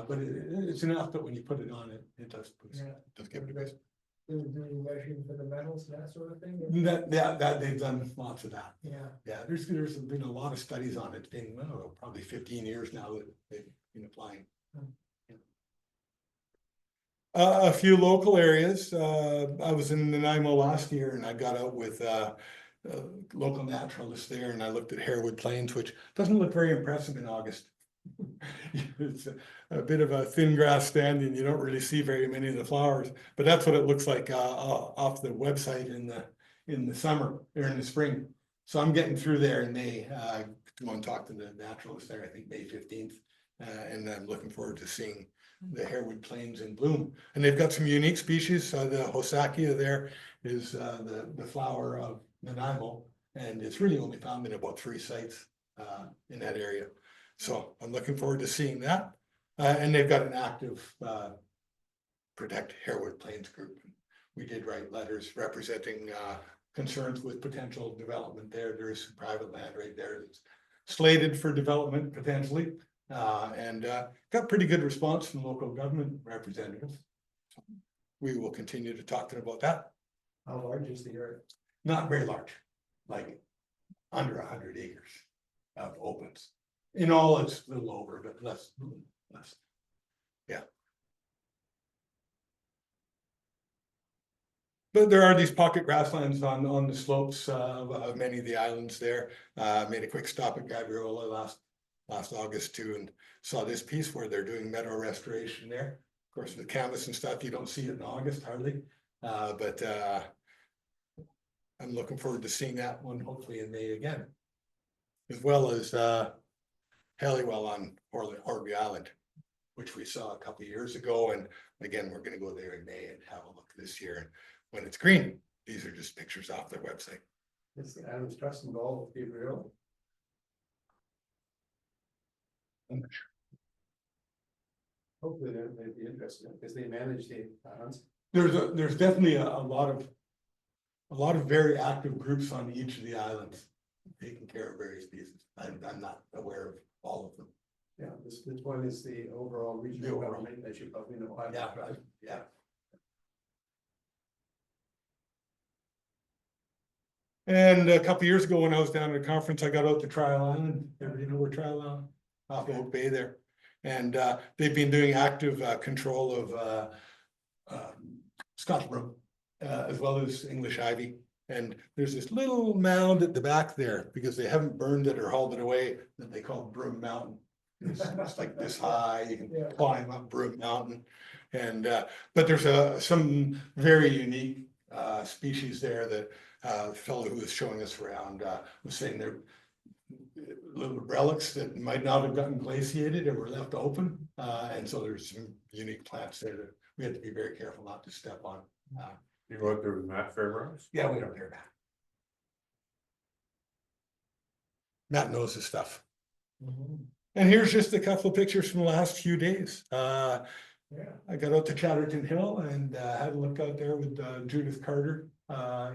but it's enough that when you put it on it, it does, Yeah. does give it a bit. Do measuring for the metals, that sort of thing? That they've done lots of that. Yeah, Yeah, there's been a lot of studies on it. It's been, probably 15 years now that they've been applying. Hmm. Yeah. A few local areas. I was in Nanaimo last year and I got out with local naturalists there and I looked at Harewood Plains, which doesn't look very impressive in August. It's a bit of a thin grass stand and you don't really see very many of the flowers, but that's what it looks like off the website in the summer or in the spring. So I'm getting through there in May. Go and talk to the naturalist there, I think May 15th. And I'm looking forward to seeing the Harewood Plains in bloom. And they've got some unique species. The Hosakia there is the flower of Nanaimo, and it's really only found in about 3 sites in that area. So I'm looking forward to seeing that. And they've got an active Protect Harewood Plains group. We did write letters representing concerns with potential development there. There is some private land right there that's slated for development potentially. And got pretty good response from local government representatives. So we will continue to talk to them about that. how large is the area? Not very large, like under 100 acres of opens. In all, it's a little over, but less. Yeah. But there are these pocket grasslands on the slopes of many of the islands there. Made a quick stop at Gabriola last August too, and saw this piece where they're doing meadow restoration there. Of course, with canvas and stuff, you don't see it in August hardly, but I'm looking forward to seeing that one hopefully in May again. As well as Halliwell on Horby Island, which we saw a couple of years ago, and again, we're gonna go there in May and have a look this year when it's green. These are just pictures off their website. Is the Adams Trust involved with Gabriel? Hopefully they'd be interested, because they manage the islands. There's definitely a lot of very active groups on each of the islands taking care of various species. I'm not aware of all of them. Yeah, this one is the overall regional government, as you probably know. Yeah, right, yeah. And a couple of years ago, when I was down at a conference, I got out to Trial Island. Everybody know where Trial Island? Off Oak Bay there. And they've been doing active control of Scotch broom, as well as English ivy. And there's this little mound at the back there because they haven't burned it or hauled it away that they call Broom Mountain. It's like this high, you can climb up Broom Mountain. And but there's some very unique species there that the fellow who was showing us around was saying they're little relics that might not have gotten glaciated or were left open. And so there's some unique plants there that we have to be very careful not to step on. You go out there with Matt Fairburns? Yeah, we don't hear that. Matt knows his stuff. And here's just a couple of pictures from the last few days. I got out to Chatterton Hill and had a look out there with Judith Carter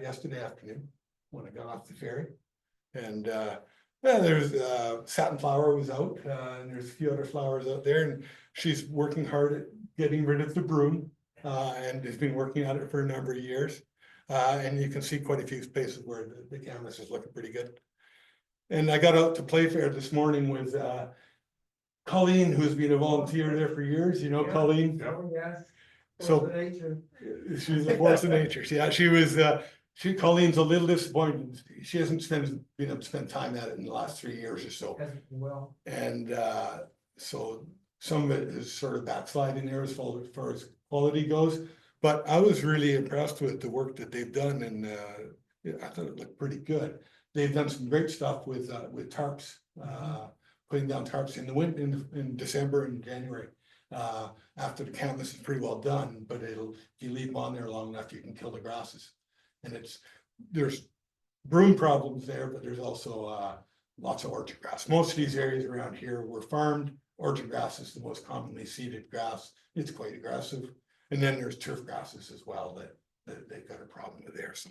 yesterday afternoon when I got off the ferry. And there's satin flower was out, and there's a few other flowers out there. And she's working hard at getting rid of the broom, and has been working at it for a number of years. And you can see quite a few spaces where the canvas is looking pretty good. And I got out to Playfair this morning with, Colleen, who's been a volunteer there for years, you know, Yeah. Colleen. Oh, yes. So- Force of nature. She's a force of nature. Yeah, she was, Colleen's a little disappointed. She hasn't been able to spend time at it in the last 3 years or so. Hasn't been well. And so some of it is sort of backsliding there as far as quality goes. But I was really impressed with the work that they've done, and I thought it looked pretty good. They've done some great stuff with tarps, putting down tarps in the winter, in December and January. After the canvas is pretty well done, but if you leave them on there long enough, you can kill the grasses. And there's broom problems there, but there's also lots of orchard grass. Most of these areas around here were farmed. Orchard grass is the most commonly seeded grass. It's quite aggressive. And then there's turf grasses as well that they've got a problem with there. So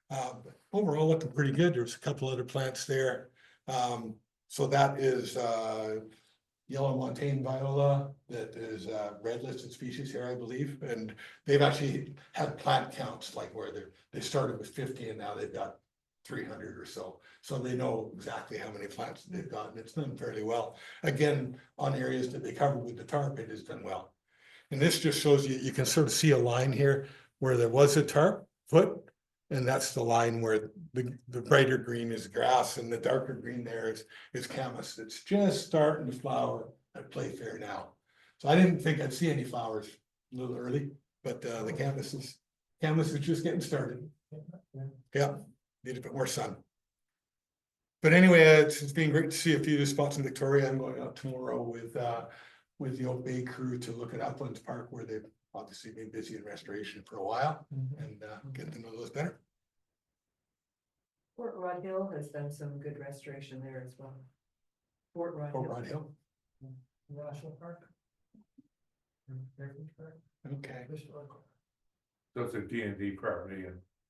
but overall looking pretty good. There's a couple other plants there. So that is yellow montane viola, that is red listed species here, I believe. And they've actually had plant counts like where they started with 50 and now they've got 300 or so. So they know exactly how many plants they've got, and it's done fairly well. Again, on areas that they covered with the tarp, it has done well. And this just shows you can sort of see a line here where there was a tarp foot, and that's the line where the brighter green is grass and the darker green there is camas. It's just starting to flower at Playfair now. So I didn't think I'd see any flowers a little early, but the canvas is just getting started. Yeah, need a bit more sun. But anyway, it's been great to see a few of the spots in Victoria. I'm going out tomorrow with the Oak Bay crew to look at Uplands Park, where they've obviously been busy in restoration for a while, and get to know those better. Fort Rod Hill has done some good restoration there as well. Fort Rod Hill. Rod Hill. National Park. Heritage Park. Okay, Historical. So it's a D&D property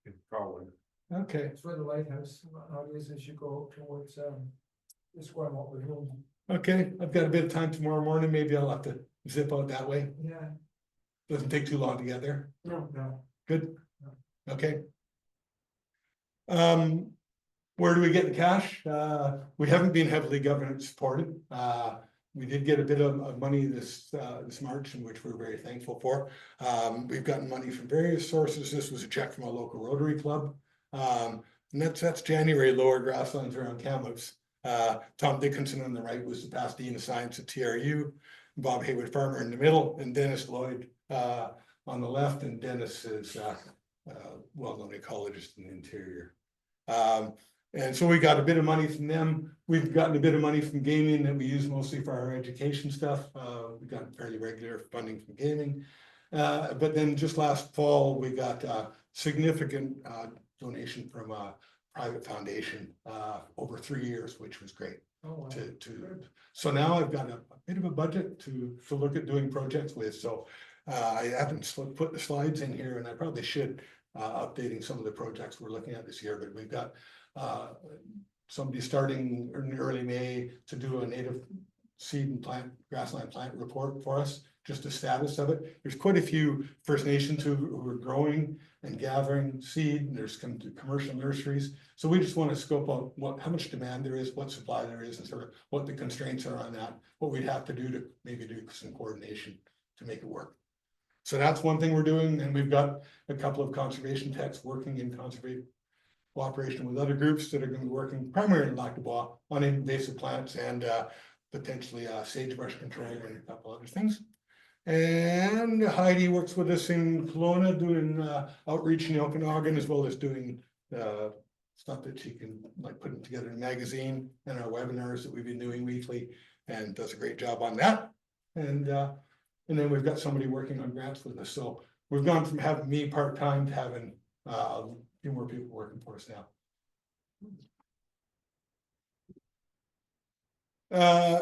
in Colwood. okay, It's where the lighthouse is as you go towards the Square Hill. okay. I've got a bit of time tomorrow morning. Maybe I'll have to zip out that way. Yeah, Doesn't take too long to get there. No, no. Good. Okay. Where do we get the cash? We haven't been heavily government supported. We did get a bit of money this March, in which we're very thankful for. We've gotten money from various sources. This was a check from a local Rotary Club. And that's January lower grasslands around Kamloops. Tom Dickinson on the right was the past Dean of Science at TRU, Bob Haywood Farmer in the middle, and Dennis Lloyd on the left, and Dennis is well-known ecologist in the interior. And so we got a bit of money from them. We've gotten a bit of money from gaming that we use mostly for our education stuff. We've gotten fairly regular funding from gaming. But then just last fall, we got a significant donation from a private foundation over 3 years, which was great. Oh, wow. So now I've got a bit of a budget to look at doing projects with. So I haven't put the slides in here, and I probably should, updating some of the projects we're looking at this year. But we've got somebody starting in early May to do a native seed and grassland plant report for us, just the status of it. There's quite a few First Nations who are growing and gathering seed, and there's commercial nurseries. So we just want to scope out how much demand there is, what supply there is, and sort of what the constraints are on that, what we'd have to do to maybe do some coordination to make it work. So that's one thing we're doing, and we've got a couple of conservation techs working in cooperation with other groups that are going to be working primarily in Lac du Bois on invasive plants and potentially sagebrush control and a couple other things. And Heidi works with us in Kelowna doing outreach in the Okanagan, as well as doing stuff that she can, like putting together a magazine and our webinars that we've been doing weekly, and does a great job on that. And then we've got somebody working on grants with us. So we've gone from having me part-time to having a few more people working for us now.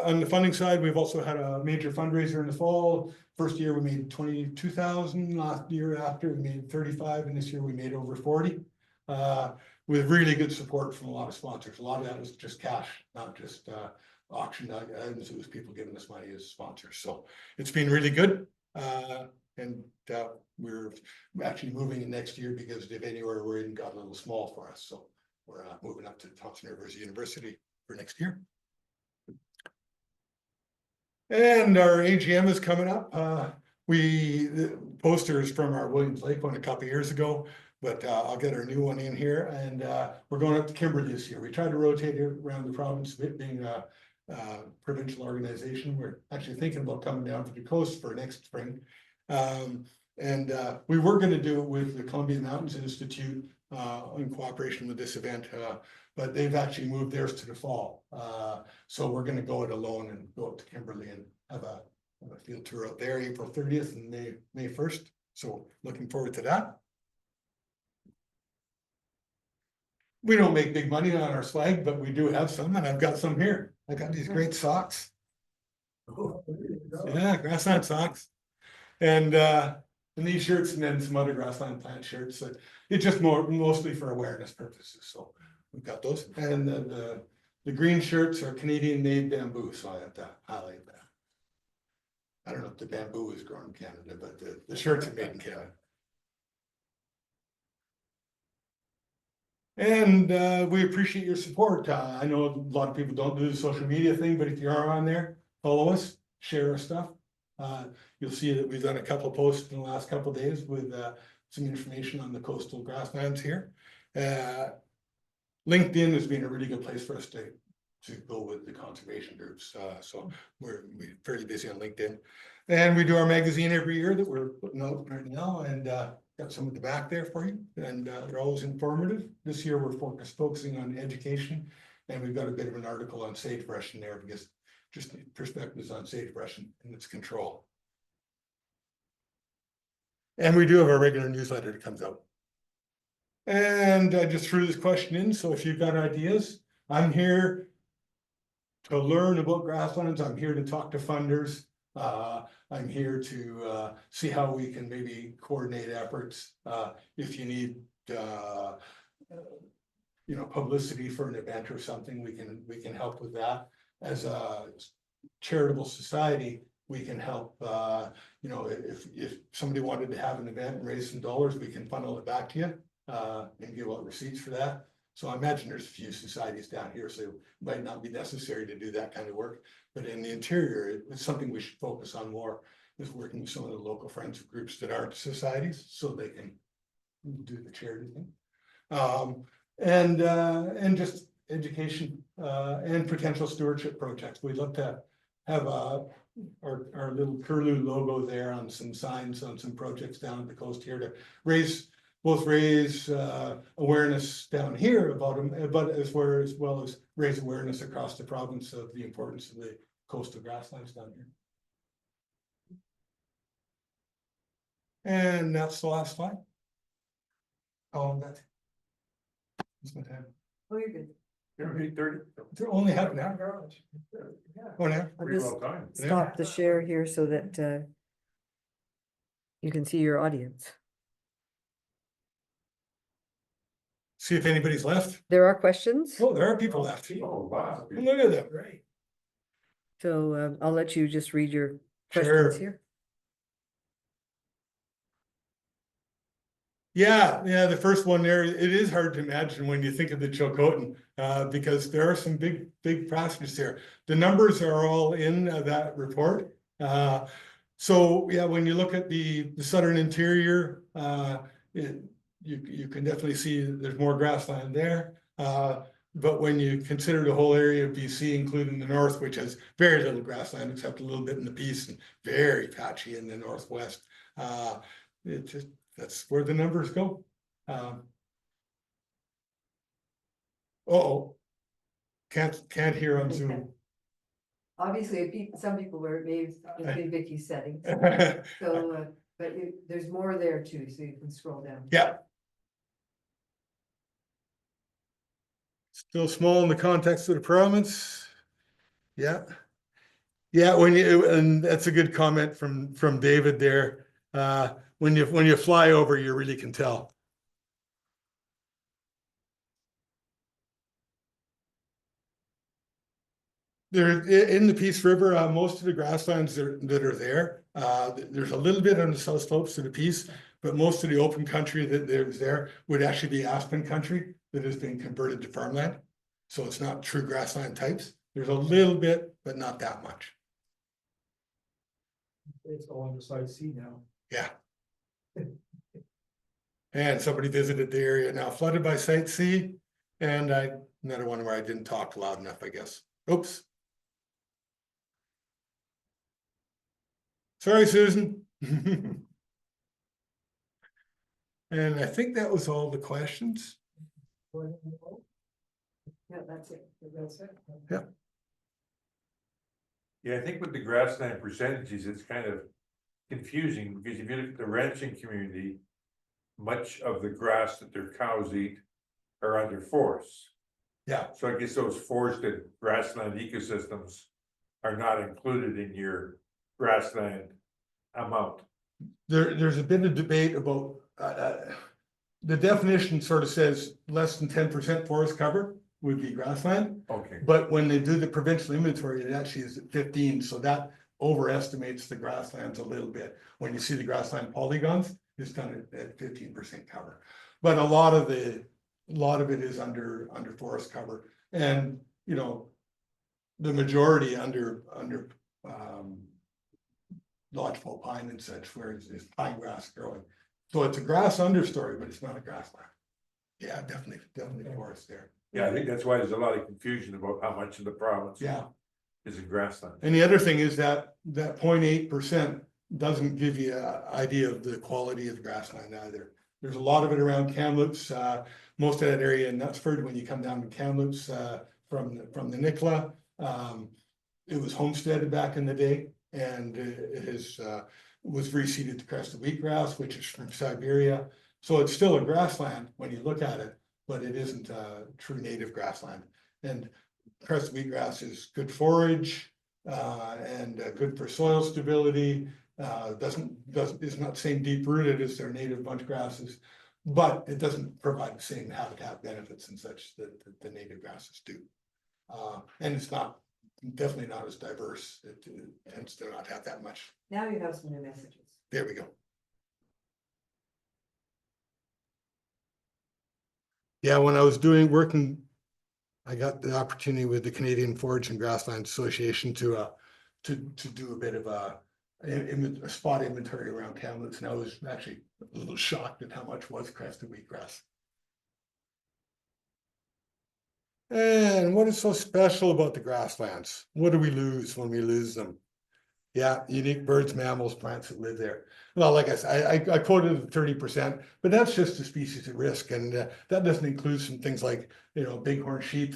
On the funding side, we've also had a major fundraiser in the fall. First year we made 22,000. Last year after we made 35, and this year we made over 40. with really good support from a lot of sponsors. A lot of that was just cash, not just auction items. It was people giving us money as sponsors. So it's been really good. And we're actually moving in next year because the venue we're in got a little small for us. So we're moving up to Thompson Rivers University for next year. And our AGM is coming up. The posters from our Williams Lake one a couple of years ago, but I'll get our new one in here, and we're going up to Kimberley this year. We tried to rotate it around the province, it being a provincial organization. We're actually thinking about coming down to the coast for next spring. And we were going to do it with the Columbia Mountains Institute in cooperation with this event, but they've actually moved theirs to the fall. So we're going to go it alone and go up to Kimberley and have a field tour out there April 30th and May 1st. So looking forward to that. We don't make big money on our swag, but we do have some, and I've got some here. I got these great socks. Yeah, Grassland socks. And these shirts, and then some other Grassland plant shirts. It's just mostly for awareness purposes. So we've got those. And the green shirts are Canadian made bamboo. So I have to highlight that. I don't know if the bamboo is grown in Canada, but the shirts are made in Canada. And we appreciate your support. I know a lot of people don't do the social media thing, but if you are on there, follow us, share our stuff. You'll see that we've done a couple of posts in the last couple of days with some information on the coastal grasslands here. LinkedIn has been a really good place for us to go with the conservation groups. So we're fairly busy on LinkedIn. And we do our magazine every year that we're putting out right now, and got some at the back there for you. And they're always informative. This year we're focusing on education, and we've got a bit of an article on sagebrush in there because just perspectives on sagebrush and its control. And we do have our regular newsletter that comes out. And I just threw this question in, so if you've got ideas, I'm here to learn about grasslands. I'm here to talk to funders. I'm here to see how we can maybe coordinate efforts. If you need publicity for an event or something, we can help with that. As a charitable society, we can help. If somebody wanted to have an event and raise some dollars, we can funnel it back to you and give out receipts for that. So I imagine there's a few societies down here, so it might not be necessary to do that kind of work. But in the interior, it's something we should focus on more, is working with some of the local friends groups that aren't societies, so they can do the charity thing. And just education and potential stewardship projects. We'd love to have our little curlew logo there on some signs on some projects down at the coast here to raise awareness down here about them, but as well as raise awareness across the province of the importance of the coastal grasslands down here. And that's the last slide. Oh, that's my time. Oh, you're good. They're only half an hour. Oh, now. Pretty well timed. Stop the share here so that you can see your audience. See if anybody's left. There are questions, Oh, there are people left. Oh, wow. Look at them. Right. so I'll let you just read your Sure. questions here. Yeah, the first one there, it is hard to imagine when you think of the Chilcotin, because there are some big passages there. The numbers are all in that report. So yeah, when you look at the southern interior, you can definitely see there's more grassland there. But when you consider the whole area of BC, including the north, which has very little grassland except a little bit in the east and very patchy in the northwest, that's where the numbers go. Can't hear on Zoom. Obviously, some people were maybe in Vicky's settings, so but there's more there too, so you can scroll down. Yeah. Still small in the context of the province. Yeah. Yeah, and that's a good comment from David there. When you fly over, you really can tell. There, in the Peace River, most of the grasslands that are there, there's a little bit on the south slopes of the Peace, but most of the open country that there's there would actually be aspen country that has been converted to farmland. So it's not true grassland types. There's a little bit, but not that much. It's all under side C now. Yeah. And somebody visited the area now flooded by Site C, and another one where I didn't talk loud enough, I guess. Oops. Sorry, Susan. And I think that was all the questions. Yeah, that's it. That's it. Yeah, I think with the grassland percentages, it's kind of confusing, because if you look at the ranching community, much of the grass that their cows eat are under forests. Yeah. So I guess those forested grassland ecosystems are not included in your grassland amount. There's a bit of debate about, the definition sort of says less than 10% forest cover would be grassland. Okay. But when they do the provincial inventory, it actually is at 15, so that overestimates the grasslands a little bit. When you see the grassland polygons, it's done at 15% cover. But a lot of it is under forest cover, and you know, the majority under lodgepole pine and such, where it's pine grass growing. So it's a grass understory, but it's not a grassland. Yeah, definitely forest there. Yeah, I think that's why there's a lot of confusion about how much of the province Yeah. is in grassland. And the other thing is that 0.8% doesn't give you an idea of the quality of the grassland either. There's a lot of it around Kamloops, most of that area in Knutsford, when you come down to Kamloops, from the Nicola. It was homesteaded back in the day, and it was reseeded to crested wheatgrass, which is from Siberia. So it's still a grassland when you look at it, but it isn't a true native grassland. And crested wheatgrass is good forage, and good for soil stability. Is not same deep rooted as their native bunch grasses, but it doesn't provide the same habitat benefits and such that the native grasses do. And it's definitely not as diverse. It tends to not have that much. Now you have some new messages. There we go. Yeah, when I was working, I got the opportunity with the Canadian Forage and Grassland Association to do a bit of a spot inventory around Kamloops, and I was actually a little shocked at how much was crested wheatgrass. And what is so special about the grasslands? What do we lose when we lose them? Yeah, unique birds, mammals, plants that live there. Well, like I said, I quoted 30%, but that's just the species at risk, and that doesn't include some things like, you know, bighorn sheep,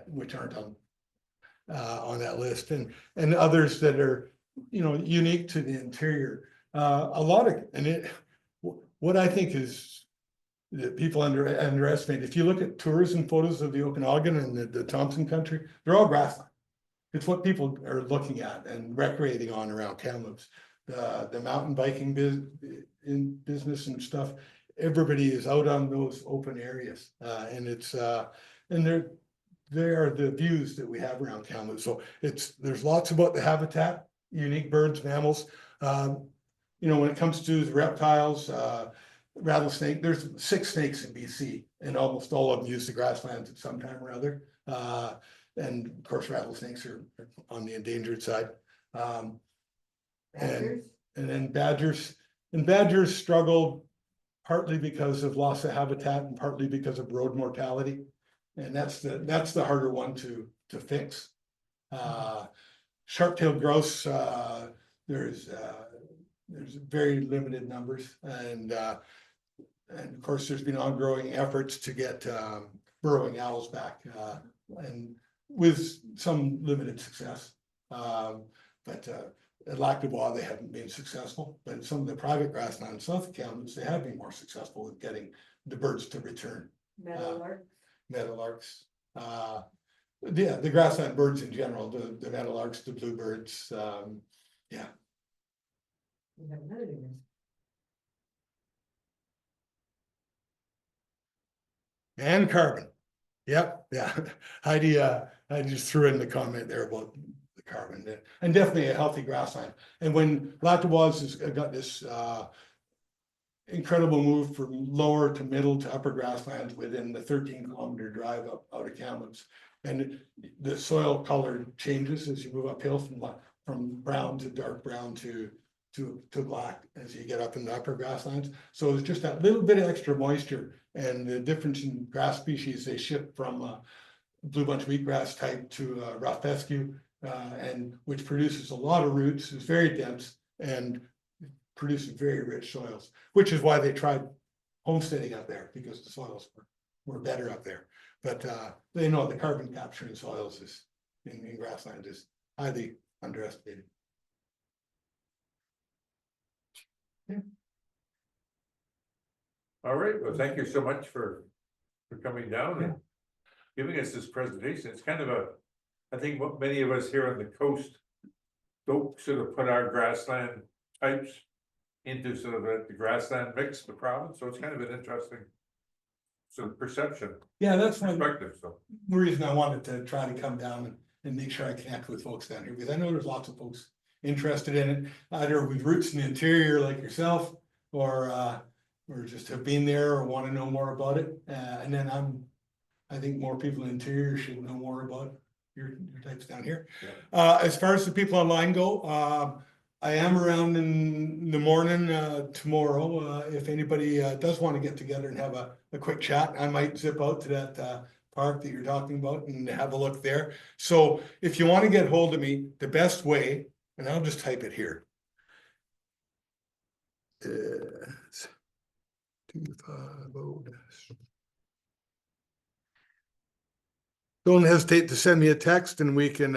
which aren't on that list, and others that are, you know, unique to the interior. What I think is that people underestimate, if you look at tourism photos of the Okanagan and the Thompson country, they're all grassland. It's what people are looking at and recreating on around Kamloops. The mountain biking business and stuff, everybody is out on those open areas, and it's and they are the views that we have around Kamloops. So there's lots about the habitat, unique birds, mammals. You know, when it comes to the reptiles, rattlesnake, there's 6 snakes in BC, and almost all of them use the grasslands at some time or other. And of course, rattlesnakes are on the endangered side. Badgers? And then badgers, and badgers struggle partly because of loss of habitat and partly because of road mortality. And that's the harder one to fix. Sharp-tailed grouse, there's very limited numbers, and of course there's been ongoing efforts to get burrowing owls back, and with some limited success. But at Lac du Bois, they haven't been successful, but some of the private grasslands south of Kamloops, they have been more successful with getting the birds to return. Meadowlarks. The grassland birds in general, the meadowlarks, the bluebirds, yeah. We have another new message. And carbon. Yep, yeah. Heidi, I just threw in the comment there about the carbon and definitely a healthy grassland. And when Latawaz has got this incredible move from lower to middle to upper grasslands within the 13-kilometer drive up out of Kamloops. And the soil color changes as you move uphill from brown to dark brown to black as you get up in the upper grasslands. So it's just that little bit of extra moisture, and the difference in grass species, they shift from blue bunch wheatgrass type to rough fescue, and which produces a lot of roots, is very dense and produces very rich soils, which is why they tried homesteading up there, because the soils were better up there. But they know the carbon capture in soils is in grassland is highly underestimated. All right, well, thank you so much for coming down and giving us this presentation. It's kind of I think what many of us here on the coast don't sort of put our grassland types into sort of the grassland mix of the province, so it's kind of an interesting sort of perception, Yeah, that's one perspective, so. reason I wanted to try to come down and make sure I connect with folks down here, because I know there's lots of folks interested in it, either with roots in the interior like yourself, or just have been there or want to know more about it. And then I think more people in the interior should know more about your types down here. Yeah. As far as the people online go, I am around in the morning tomorrow. If anybody does want to get together and have a quick chat, I might zip out to that park that you're talking about and have a look there. So if you want to get hold of me, the best way, and I'll just type it here. It's 250. Don't hesitate to send me a text and we can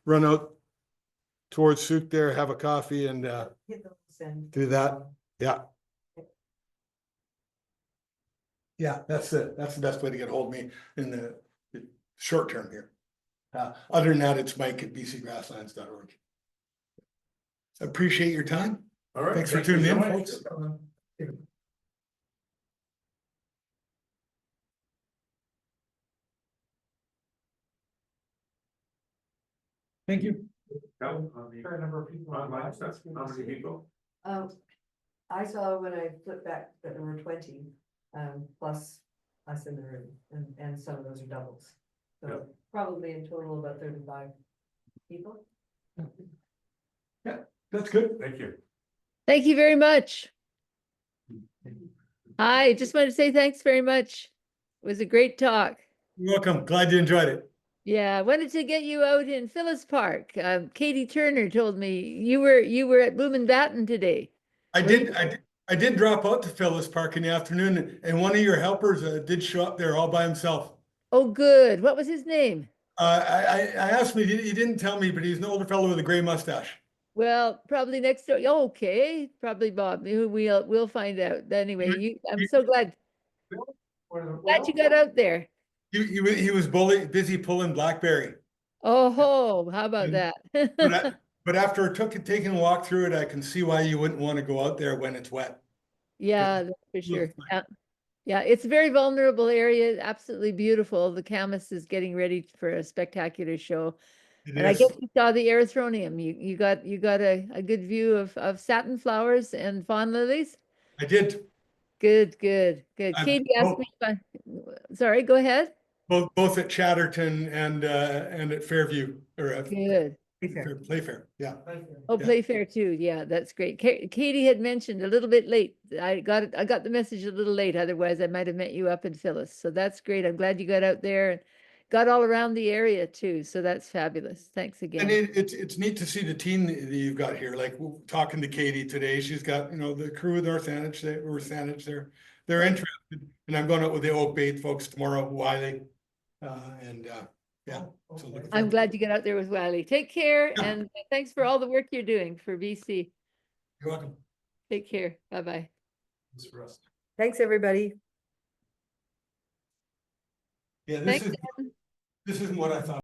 run out towards Souk there, have a coffee and Hit the send. do that. Yeah. Yeah, that's it. That's the best way to get hold of me in the short term here. Other than that, it's Mike@bcgrasslands.org. Appreciate your time. All right. Thanks for thank you tuning so in, much. folks. Thank you. Count on the Fair number of people. online stuff, how many people? I saw when I flipped back that there were 20, plus us in the room, and some of those are doubles. Yeah. So probably in total about 35 people. Yeah, that's good. Thank you. Thank you very much. Hi, just wanted to say thanks very much. It was a great talk. You're welcome. Glad you enjoyed it. Yeah, I wanted to get you out in Phyllis Park. Katie Turner told me you were at Batten today. I did drop out to Phyllis Park in the afternoon, and one of your helpers did show up there all by himself. Oh, good. What was his name? I asked him, he didn't tell me, but he's an older fellow with a gray mustache. Well, probably next door. Oh, okay, probably Bob. We'll find out. Anyway, I'm so glad you got out there. He was busy pulling blackberry. Oh, how about that? But after taking a walk through it, I can see why you wouldn't want to go out there when it's wet. Yeah, that's for sure. Yeah, it's a very vulnerable area. Absolutely beautiful. The Camas is getting ready for a spectacular show. And I guess you saw the erythronium. You got a good view of satin flowers and fawn lilies. I did. Good. Katie asked me. Sorry, go ahead. Both at Chatterton and at Fairview or at Good. Playfair. Yeah. Oh, Yeah. Playfair too. Yeah, that's great. Katie had mentioned a little bit late. I got the message a little late. Otherwise, I might have met you up in Phyllis. So that's great. I'm glad you got out there and got all around the area too. So that's fabulous. Thanks again. And it's neat to see the team that you've got here. Like talking to Katie today, she's got the crew with North Saanich there. They're interested, and I'm going out with the Oak Bay folks tomorrow, Wiley, yeah. So I'm glad you got out there with Wiley. Take care, Yeah. and thanks for all the work you're doing for BC. You're welcome. Take care. Bye-bye. Thanks, everybody. Yeah, Thanks, this isn't what I thought.